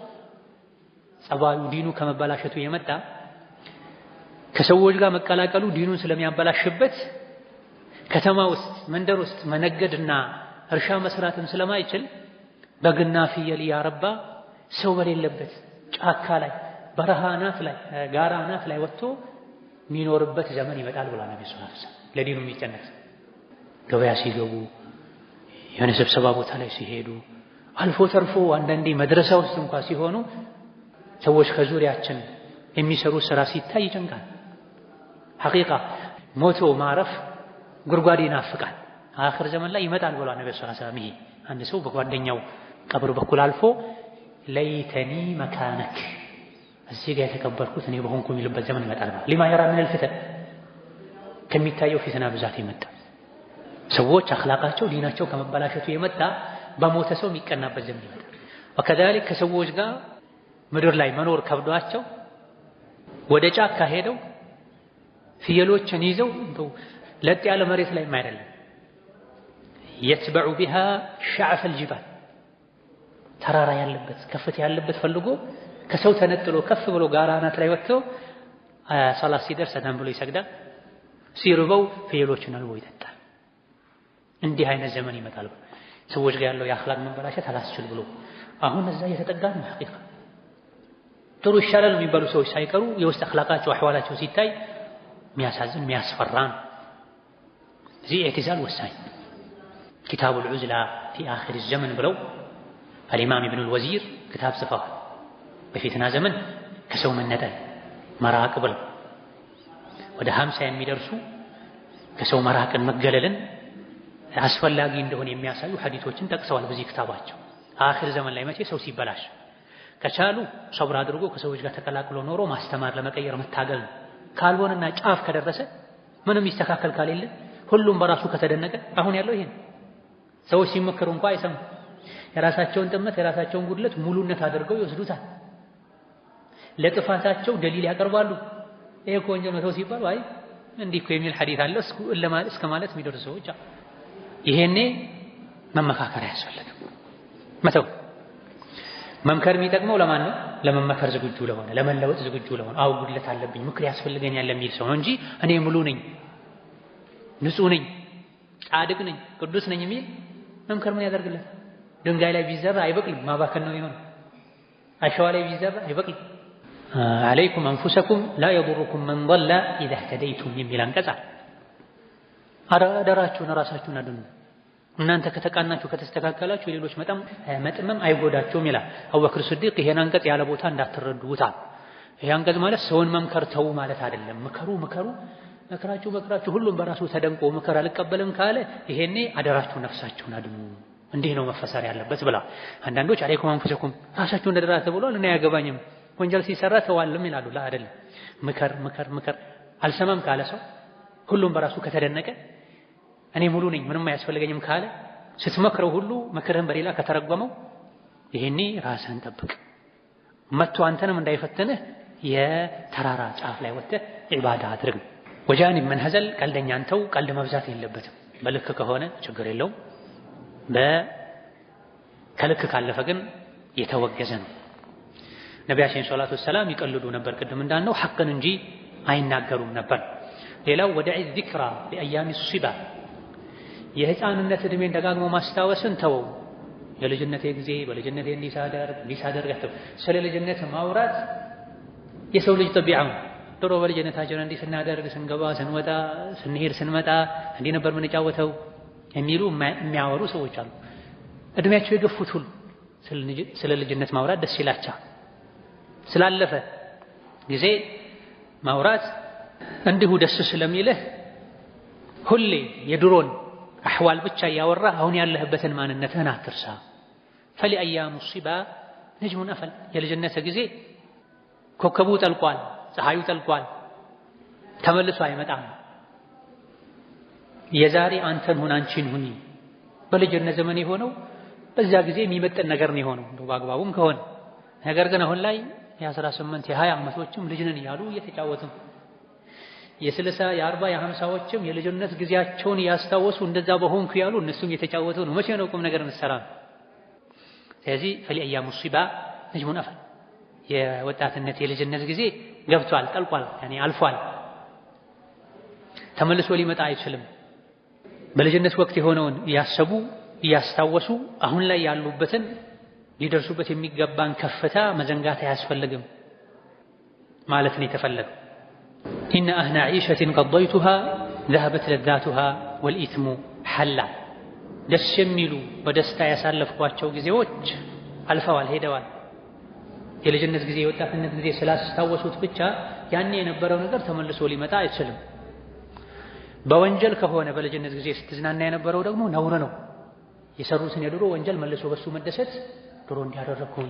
S3: ጸባዩ ዲኑ ከመበላሸቱ የመጣ ከሰዎች ጋር መቀላቀሉ ዲኑን ስለሚያበላሽበት ከተማ ውስጥ መንደር ውስጥ መነገድና እርሻ መስራትን ስለማይችል በግና ፍየል ያረባ ሰው በሌለበት ጫካ ላይ በረሃ አናት ላይ ጋራ አናት ላይ ወጥቶ የሚኖርበት ዘመን ይመጣል ብለዋል ነብዩ ሰለላሁ ዐለይሂ ወሰለም። ለዲኑ የሚጨነቅ ገበያ ሲገቡ የሆነ ስብሰባ ቦታ ላይ ሲሄዱ አልፎ ተርፎ አንዳንዴ መድረሳ ውስጥ እንኳን ሲሆኑ ሰዎች ከዙሪያችን የሚሰሩ ስራ ሲታይ ይጨንቃል። ሐቂቃ ሞቶ ማረፍ ጉርጓድ ይናፍቃል። አኺር ዘመን ላይ ይመጣል ብለዋል ነብዩ ሰለላሁ ዐለይሂ ወሰለም። ይሄ አንድ ሰው በጓደኛው ቀብር በኩል አልፎ ለይተኒ መካነክ እዚህ ጋር የተቀበርኩት እኔ በሆንኩ የሚልበት ዘመን ይመጣል። ሊማ የራ ሚነል ፊተን ከሚታየው ፊትና ብዛት የመጣ ሰዎች አኽላቃቸው ዲናቸው ከመበላሸቱ የመጣ በሞተ ሰው የሚቀናበት ዘመን ይመጣል። ወከዛሊክ ከሰዎች ጋር ምድር ላይ መኖር ከብዷቸው ወደ ጫካ ሄደው ፍየሎችን ይዘው ለጥ ያለ መሬት ላይ አይደለም يتبع بها شعف الجبال ተራራ ያለበት ከፍታ ያለበት ፈልጎ ከሰው ተነጥሎ ከፍ ብሎ ጋራ አናት ላይ ወጥቶ ሰላት ሲደርስ ሰላም ብሎ ይሰግዳል። ሲርበው ፍየሎችን አልቦ ይጠጣል። እንዲህ አይነት ዘመን ይመጣል። ሰዎች ጋር ያለው የአኽላቅ መበላሸት አላስችል ብሎ አሁን እዛ እየተጠጋን ነው። ሐቂቃ ጥሩ ይሻላል የሚባሉ ሰዎች ሳይቀሩ የውስጥ አኽላቃቸው አህዋላቸው ሲታይ የሚያሳዝን የሚያስፈራ ነው። እዚህ ኢዕቲዛል ወሳኝ። ኪታቡል ዑዝላ ፊ አኺር ዘመን ብለው አልኢማም ኢብኑል ወዚር ክታብ ጽፈዋል። በፊትና ዘመን ከሰው መነጠል መራቅ ብለው ወደ 50 የሚደርሱ ከሰው መራቅን መገለልን አስፈላጊ እንደሆነ የሚያሳዩ ሐዲሶችን ጠቅሰዋል በዚህ ክታባቸው። አኺር ዘመን ላይ መቼ ሰው ሲበላሽ ከቻሉ ሶብር አድርጎ ከሰዎች ጋር ተቀላቅሎ ኖሮ ማስተማር ለመቀየር መታገል ነው። ካልሆነና ጫፍ ከደረሰ ምንም ይስተካከል ካሌለ ሁሉም በራሱ ከተደነቀ አሁን ያለው ይሄ ነው። ሰዎች ሲመከሩ እንኳን አይሰሙ። የራሳቸውን ጥመት የራሳቸውን ጉድለት ሙሉነት አድርገው ይወስዱታል። ለጥፋታቸው ደሊል ያቀርባሉ። ይሄ እኮ ወንጀል ነው ሲባል አይ እንዲህ እኮ የሚል ሐዲስ አለ እስከ ማለት የሚደርሱ ሰዎች ይሄኔ መመካከር ያስፈልጋል። መተው መምከር የሚጠቅመው ለማን ነው? ለመመከር ዝግጁ ለሆነ ለመለወጥ ዝግጁ ለሆነ አው ጉድለት አለብኝ ምክር ያስፈልገኛል ለሚል ሰው ነው እንጂ እኔ ሙሉ ነኝ ንጹህ ነኝ ጻድቅ ነኝ ቅዱስ ነኝ የሚል መምከር ምን ያደርግለት? ድንጋይ ላይ ቢዘራ አይበቅልም፣ ማባከን ነው የሚሆነው። አሸዋ ላይ ቢዘራ ይበቅል። عليكم أنفسكم لا يضركم من ضل إذا اهتديتم የሚል አንቀጽ አደራችሁን ራሳችሁን አድኑ እናንተ ከተቃናችሁ ከተስተካከላችሁ ሌሎች መጥመም አይጎዳቸውም ይላል አቡበክር ሲዲቅ። ይሄን አንቀጽ ያለ ቦታ እንዳትረዱታል። ይሄ አንቀጽ ማለት ሰውን መምከር ተው ማለት አይደለም። መከራችሁ ሁሉም በራሱ ተደንቆ ምክር አልቀበልም ካለ ይሄኔ አደራችሁ ነፍሳችሁን አድኑ እንዲህ ነው መፈሰር ያለበት ብላ። አንዳንዶች አለይኩም አንፉሰኩም ራሳችሁን አደራ ተብሏል እና ያገባኝም ወንጀል ሲሰራ ተዋልም ይላሉ። ላ አይደለም። ምክር አልሰማም ካለ ሰው ሁሉም በራሱ ከተደነቀ እኔ ሙሉ ነኝ ምንም አያስፈልገኝም ካለ ስትመክረው ሁሉ ምክርህን በሌላ ከተረጎመው ይሄኔ ራስህን ጠብቅ። መጥቶ አንተንም እንዳይፈትንህ የተራራ ጫፍ ላይ ወጥተህ ዒባዳ አድርግ። ወጃኒብ መን ሀዘል ቀልደኛን ተው። ቀልድ መብዛት የለበትም። በልክ ከሆነ ችግር የለውም። ከልክ ካለፈ ግን የተወገዘ ነው። ነቢያችን ሰለላሁ ዐለይሂ ወሰለም ይቀልዱ ነበር። ቅድም እንዳልነው ሐቅን እንጂ አይናገሩም ነበር። ሌላው ወደዒ ዚክራ ቢአያሚ ሲባ የህፃንነት እድሜን ደጋግሞ ማስታወስን ተወው። የልጅነቴ ጊዜ በልጅነቴ እንዲሳደርግ ስለ ልጅነት ማውራት የሰው ልጅ ጠቢዓው ድሮ በልጅነታችን እንዲህ ስናደርግ ስንገባ ስንወጣ ስንሄድ ስንመጣ እንዲህ ነበር የምንጫወተው የሚሉ የሚያወሩ ሰዎች አሉ። እድሜያቸው የገፉት ሁሉ ስለ ልጅነት ማውራት ደስ ይላቸዋል። ስላለፈ ጊዜ ማውራት እንዲሁ ደስ ስለሚልህ ሁሌ የድሮን አህዋል ብቻ ያወራ አሁን ያለህበትን ማንነትህን አትርሳ። ፈሊአያሙ ሲባ ነጅሙን አፈል የልጅነት ጊዜ ኮከቡ ጠልቋል፣ ፀሐዩ ጠልቋል፣ ተመልሶ አይመጣም። የዛሬ አንተን ሁን አንቺን ሁኒ። በልጅነት ዘመን የሆነው በዛ ጊዜ የሚመጥን ነገር ነው የሆነው እንደው በአግባቡም ከሆነ። ነገር ግን አሁን ላይ የ18 የ20 ዓመቶችም ልጅ ነን እያሉ እየተጫወቱ የ30 የ40 የ50ዎችም የልጅነት ጊዜያቸውን ያስታወሱ እንደዛ በሆንኩ ያሉ እነሱም እየተጫወቱ ነው። መቼ ነው ቁም ነገር እንሰራ? ስለዚህ ፈሊአያሙ ሲባ ነጅሙን አፈል የወጣትነት የልጅነት ጊዜ ገብቷል፣ ጠልቋል፣ አልፏል። ተመልሶ ሊመጣ አይችልም። በልጅነት ወቅት የሆነውን ያሰቡ እያስታወሱ አሁን ላይ ያሉበትን ሊደርሱበት የሚገባን ከፍታ መዘንጋት አያስፈልግም ማለት ነው የተፈለገው። ኢነ አህና ዒሸትን ቀضይቱሃ ذهبت لذاتها والإثم حلا ደስ የሚሉ በደስታ ያሳለፍኳቸው ጊዜዎች አልፈዋል፣ ሄደዋል። የልጅነት ጊዜ የወጣትነት ጊዜ ስላስታወሱት ብቻ ያኔ የነበረው ነገር ተመልሶ ሊመጣ አይችልም። በወንጀል ከሆነ በልጅነት ጊዜ ስትዝናና የነበረው ደግሞ ነውር ነው። የሰሩትን የድሮ ወንጀል መልሶ በሱ መደሰት ድሮ እንዲያደረኩኝ፣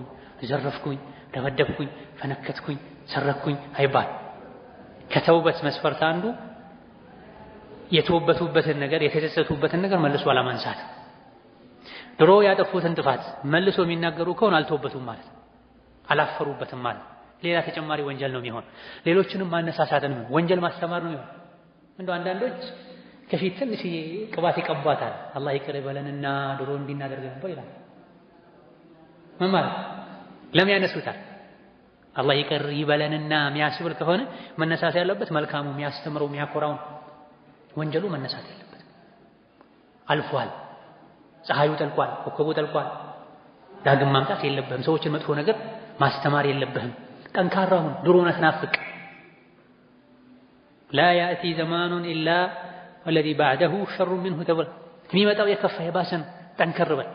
S3: ዘረፍኩኝ፣ ደበደብኩኝ፣ ፈነከትኩኝ፣ ሰረኩኝ አይባል። ከተውበት መስፈርት አንዱ የተወበቱበትን ነገር የተጸጸቱበትን ነገር መልሶ አለማንሳት። ድሮ ያጠፉትን ጥፋት መልሶ የሚናገሩ ከሆነ አልተውበቱም ማለት አላፈሩበትም ማለት ሌላ ተጨማሪ ወንጀል ነው የሚሆን። ሌሎችንም ማነሳሳትን ነው ወንጀል ማስተማር ነው የሚሆን። እንደው አንዳንዶች ከፊት ትንሽ ቅባት ይቀባታል። አላህ ይቅር ይበለንና ድሮ እንዲናደርግ ነበር ይላል። ምን ማለት ለምን ያነሱታል? አላህ ይቅር ይበለንና የሚያስብል ከሆነ መነሳት ያለበት መልካሙ የሚያስተምረው የሚያኮራው ወንጀሉ መነሳት ያለበት። አልፏል፣ ፀሐዩ ጠልቋል፣ ኮከቡ ጠልቋል። ዳግም ማምጣት የለብህም። ሰዎችን መጥፎ ነገር ማስተማር የለብህም። ጠንካራውን ድሮን አትናፍቅ። ላ ያእቲ ዘማኑን ኢላ ወለዚ ባዕደሁ ሸሩ ሚንሁ ተብሏል። የሚመጣው የከፋ የባሰ ነው። ጠንከር በል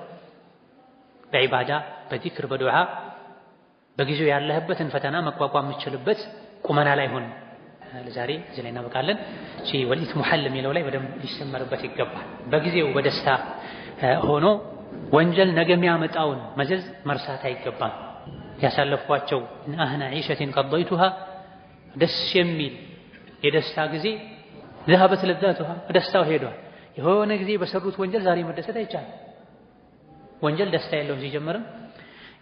S3: በዒባዳ በዚክር በዱዓ በጊዜው ያለህበትን ፈተና መቋቋም የምትችልበት ቁመና ላይ ሆን። ለዛሬ እዚህ ላይ እናበቃለን። እሺ ወልኢትሙ ሐል የሚለው ላይ በደንብ ሊሰመርበት ይገባል። በጊዜው በደስታ ሆኖ ወንጀል ነገ የሚያመጣውን መዘዝ መርሳት አይገባም። ያሳለፍኳቸው አህና ዒሸትን ቀضይቱሃ ደስ የሚል የደስታ ጊዜ ذهبت لذاتها ደስታው ሄዷል። የሆነ ጊዜ በሰሩት ወንጀል ዛሬ መደሰት አይቻልም። ወንጀል ደስታ የለውም ሲጀመርም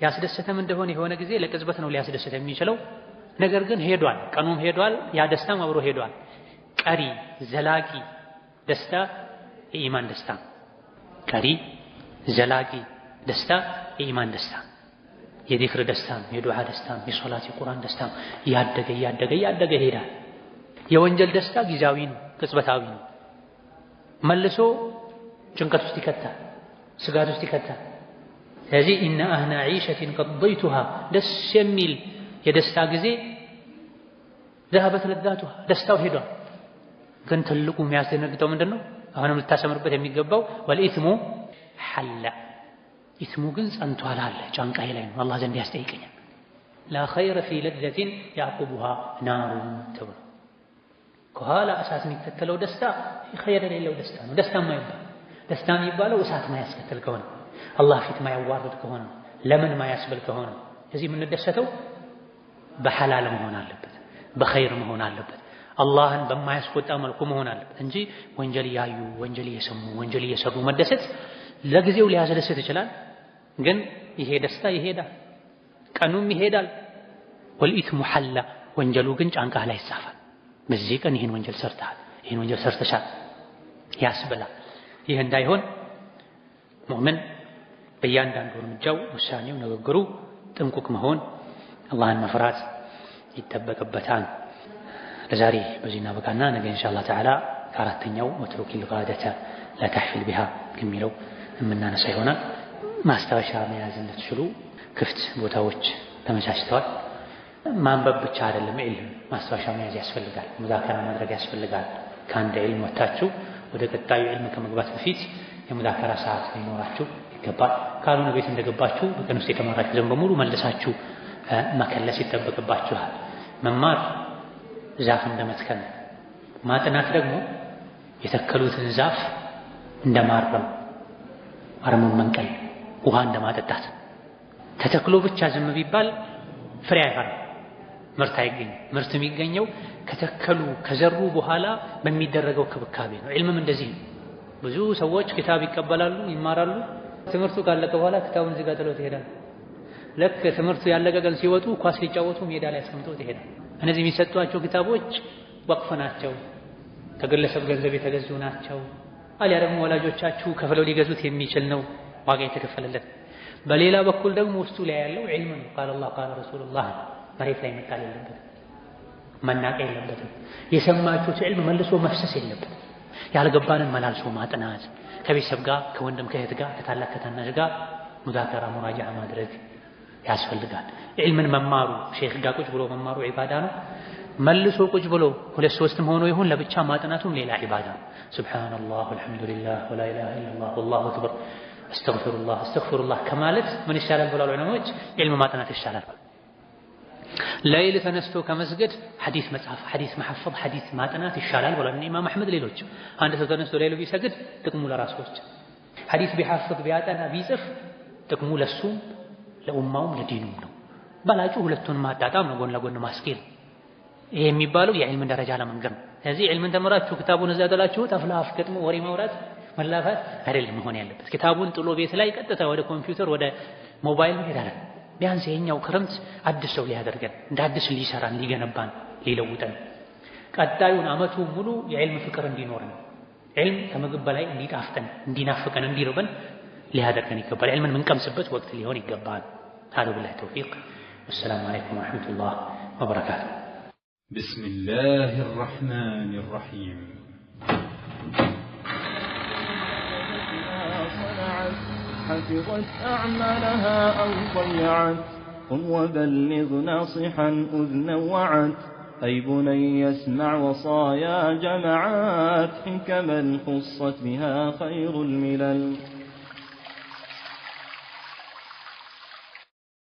S3: ያስደሰተም እንደሆነ የሆነ ጊዜ ለቅጽበት ነው ሊያስደሰተ የሚችለው። ነገር ግን ሄዷል፣ ቀኑም ሄዷል፣ ያ ደስታም አብሮ ሄዷል። ቀሪ ዘላቂ ደስታ የኢማን ደስታ፣ ቀሪ ዘላቂ ደስታ የኢማን ደስታ፣ የዚክር ደስታ፣ የዱዓ ደስታ፣ የሶላት የቁርአን ደስታ ያደገ ይሄዳል። የወንጀል ደስታ ጊዜያዊ ነው፣ ቅጽበታዊ ነው። መልሶ ጭንቀት ውስጥ ይከታል፣ ስጋት ውስጥ ይከታል። ስለዚህ ኢነ አህና ዒሸትን ቀضይቱሃ ደስ የሚል የደስታ ጊዜ ذهبت ለዛቱሃ ደስታው ሄዷል። ግን ትልቁ የሚያስደነግጠው ምንድነው? አሁንም ልታሰምርበት የሚገባው ወልኢስሙ ሐላ ኢስሙ ግን ጸንቷል አለ ጫንቃዬ ላይ ነው አላህ ዘንድ ያስጠይቀኛል። ላ ኸይረ ፊ ለዘትን ያዕቁቡሃ ናሩን ተብሎ ከኋላ እሳት የሚከተለው ደስታ ኸይር የሌለው ደስታ ነው። ደስታ የሚባለው እሳት ማያስከተል ከሆነ አላህ ፊት ማያዋርድ ከሆነ ለምን ማያስብል ከሆነ እዚህ የምንደሰተው በሐላል መሆን አለበት፣ በኸይር መሆን አለበት፣ አላህን በማያስቆጣ መልኩ መሆን አለበት እንጂ ወንጀል ያዩ ወንጀል እየሰሙ ወንጀል እየሰሩ መደሰት ለጊዜው ሊያስደስት ይችላል። ግን ይሄ ደስታ ይሄዳል፣ ቀኑም ይሄዳል። ወልኢስሙ ሐላ ወንጀሉ ግን ጫንቃህ ላይ ይጻፋል። በዚህ ቀን ይሄን ወንጀል ሰርተሃል፣ ይሄን ወንጀል ሰርተሻል ያስብላል። ይህ እንዳይሆን ሙእምን በእያንዳንዱ እርምጃው ውሳኔው ንግግሩ ጥንቁቅ መሆን አላህን መፍራት ይጠበቅበታል። ለዛሬ በዚህ እናበቃና ነገ ኢንሻአላህ ተዓላ ከአራተኛው ወትሩኪል ጋደተ ላ ተሕፊል ቢሃ ከሚለው የምናነሳ ይሆናል። ማስታወሻ መያዝ እንድትችሉ ክፍት ቦታዎች ተመቻችተዋል። ማንበብ ብቻ አይደለም ዒልም ማስታወሻ መያዝ ያስፈልጋል፣ ሙዛከራ ማድረግ ያስፈልጋል። ከአንድ ዒልም ወጥታችሁ ወደ ቀጣዩ ዒልም ከመግባት በፊት የሙዛከራ ሰዓት ሊኖራችሁ ይገባል። ካልሆነ ቤት እንደገባችሁ በቀን ውስጥ የተማራችሁትን በሙሉ መልሳችሁ መከለስ ይጠበቅባችኋል። መማር ዛፍ እንደመትከል፣ ማጥናት ደግሞ የተከሉትን ዛፍ እንደማረም አረሙን መንቀል፣ ውሃ እንደማጠጣት። ተተክሎ ብቻ ዝም ቢባል ፍሬ አይፈራም፣ ምርት አይገኝም። ምርት የሚገኘው ከተከሉ ከዘሩ በኋላ በሚደረገው ክብካቤ ነው። ዒልምም እንደዚህ ነው። ብዙ ሰዎች ኪታብ ይቀበላሉ፣ ይማራሉ። ትምህርቱ ካለቀ በኋላ ኪታቡን እዚህ ጋር ጥሎት ይሄዳል። ልክ ትምህርቱ ያለቀ ቀን ሲወጡ ኳስ ሊጫወቱ ሜዳ ላይ አስቀምጠውት ይሄዳል። እነዚህ የሚሰጧቸው ኪታቦች ወቅፍ ናቸው፣ ከግለሰብ ገንዘብ የተገዙ ናቸው። አሊያ ደግሞ ወላጆቻችሁ ከፍለው ሊገዙት የሚችል ነው፣ ዋጋ የተከፈለለት። በሌላ በኩል ደግሞ ውስጡ ላይ ያለው ዒልም ነው። ቃል አላህ ቃል ረሱሉላህ መሬት ላይ መጣል የለበትም፣ መናቅ የለበትም። የሰማችሁት ዒልም መልሶ መፍሰስ የለበትም። ያልገባንን መላልሶ ማጥናት፣ ከቤተሰብ ጋር ከወንድም ከእህት ጋር ከታላቅ ከታናሽ ጋር ሙዛከራ ሙራጃዓ ማድረግ ያስፈልጋል። ዒልምን መማሩ ሼኽ ጋር ቁጭ ብሎ መማሩ ዒባዳ ነው። መልሶ ቁጭ ብሎ ሁለት ሶስትም ሆኖ ይሁን ለብቻ ማጥናቱም ሌላ ዒባዳ ነው። ሱብሃንአላህ ወልሐምዱሊላህ ወላ ኢላሃ ኢለላህ ወላሁ አክበር አስተግፊሩላህ ከማለት ምን ይሻላል ብለዋል ዑለማዎች? ዒልም ማጥናት ይሻላል። ሌሊት ተነስቶ ከመስገድ ሐዲስ መጽሐፍ፣ ሐዲስ መሐፈዝ፣ ሐዲስ ማጥናት ይሻላል ብለዋል ኢማም አሕመድ። ሌሎች አንድ ሰው ተነስቶ ሌሊት ቢሰግድ ጥቅሙ ለራሱ ብቻ፣ ሐዲስ ቢሐፈዝ ቢያጠና ቢጽፍ ጥቅሙ ለሱም ለኡማውም ለዲኑም ነው። ባላጩ ሁለቱን ማጣጣም ነው፣ ጎን ለጎን ማስኬድ። ይሄ የሚባለው የዕልምን ደረጃ ለመንገር ነው። ስለዚህ ዕልምን ተምራችሁ ክታቡን እዛ ጥላችሁት አፍላፍ ገጥሞ ወሬ ማውራት መላፋት አይደለም መሆን ያለበት። ክታቡን ጥሎ ቤት ላይ ቀጥታ ወደ ኮምፒውተር ወደ ሞባይል መሄድ አለ። ቢያንስ የኛው ክረምት አዲስ ሰው ሊያደርገን እንደ አዲስ ሊሰራን ሊገነባን ሊለውጠን ቀጣዩን አመቱ ሙሉ የዕልም ፍቅር እንዲኖረን ዕልም ከምግብ በላይ እንዲጣፍጠን እንዲናፍቀን እንዲርበን ሊያደርገን ይገባል። ዕልምን ምንቀምስበት ወቅት ሊሆን ይገባል። هذا بالله التوفيق والسلام عليكم ورحمة الله وبركاته.
S1: بسم الله الرحمن الرحيم.
S2: حفظت أعمالها أو ضيعت قم وبلغ ناصحا أذنا وعت أي بني يسمع وصايا جمعات حكما خصت بها خير الملل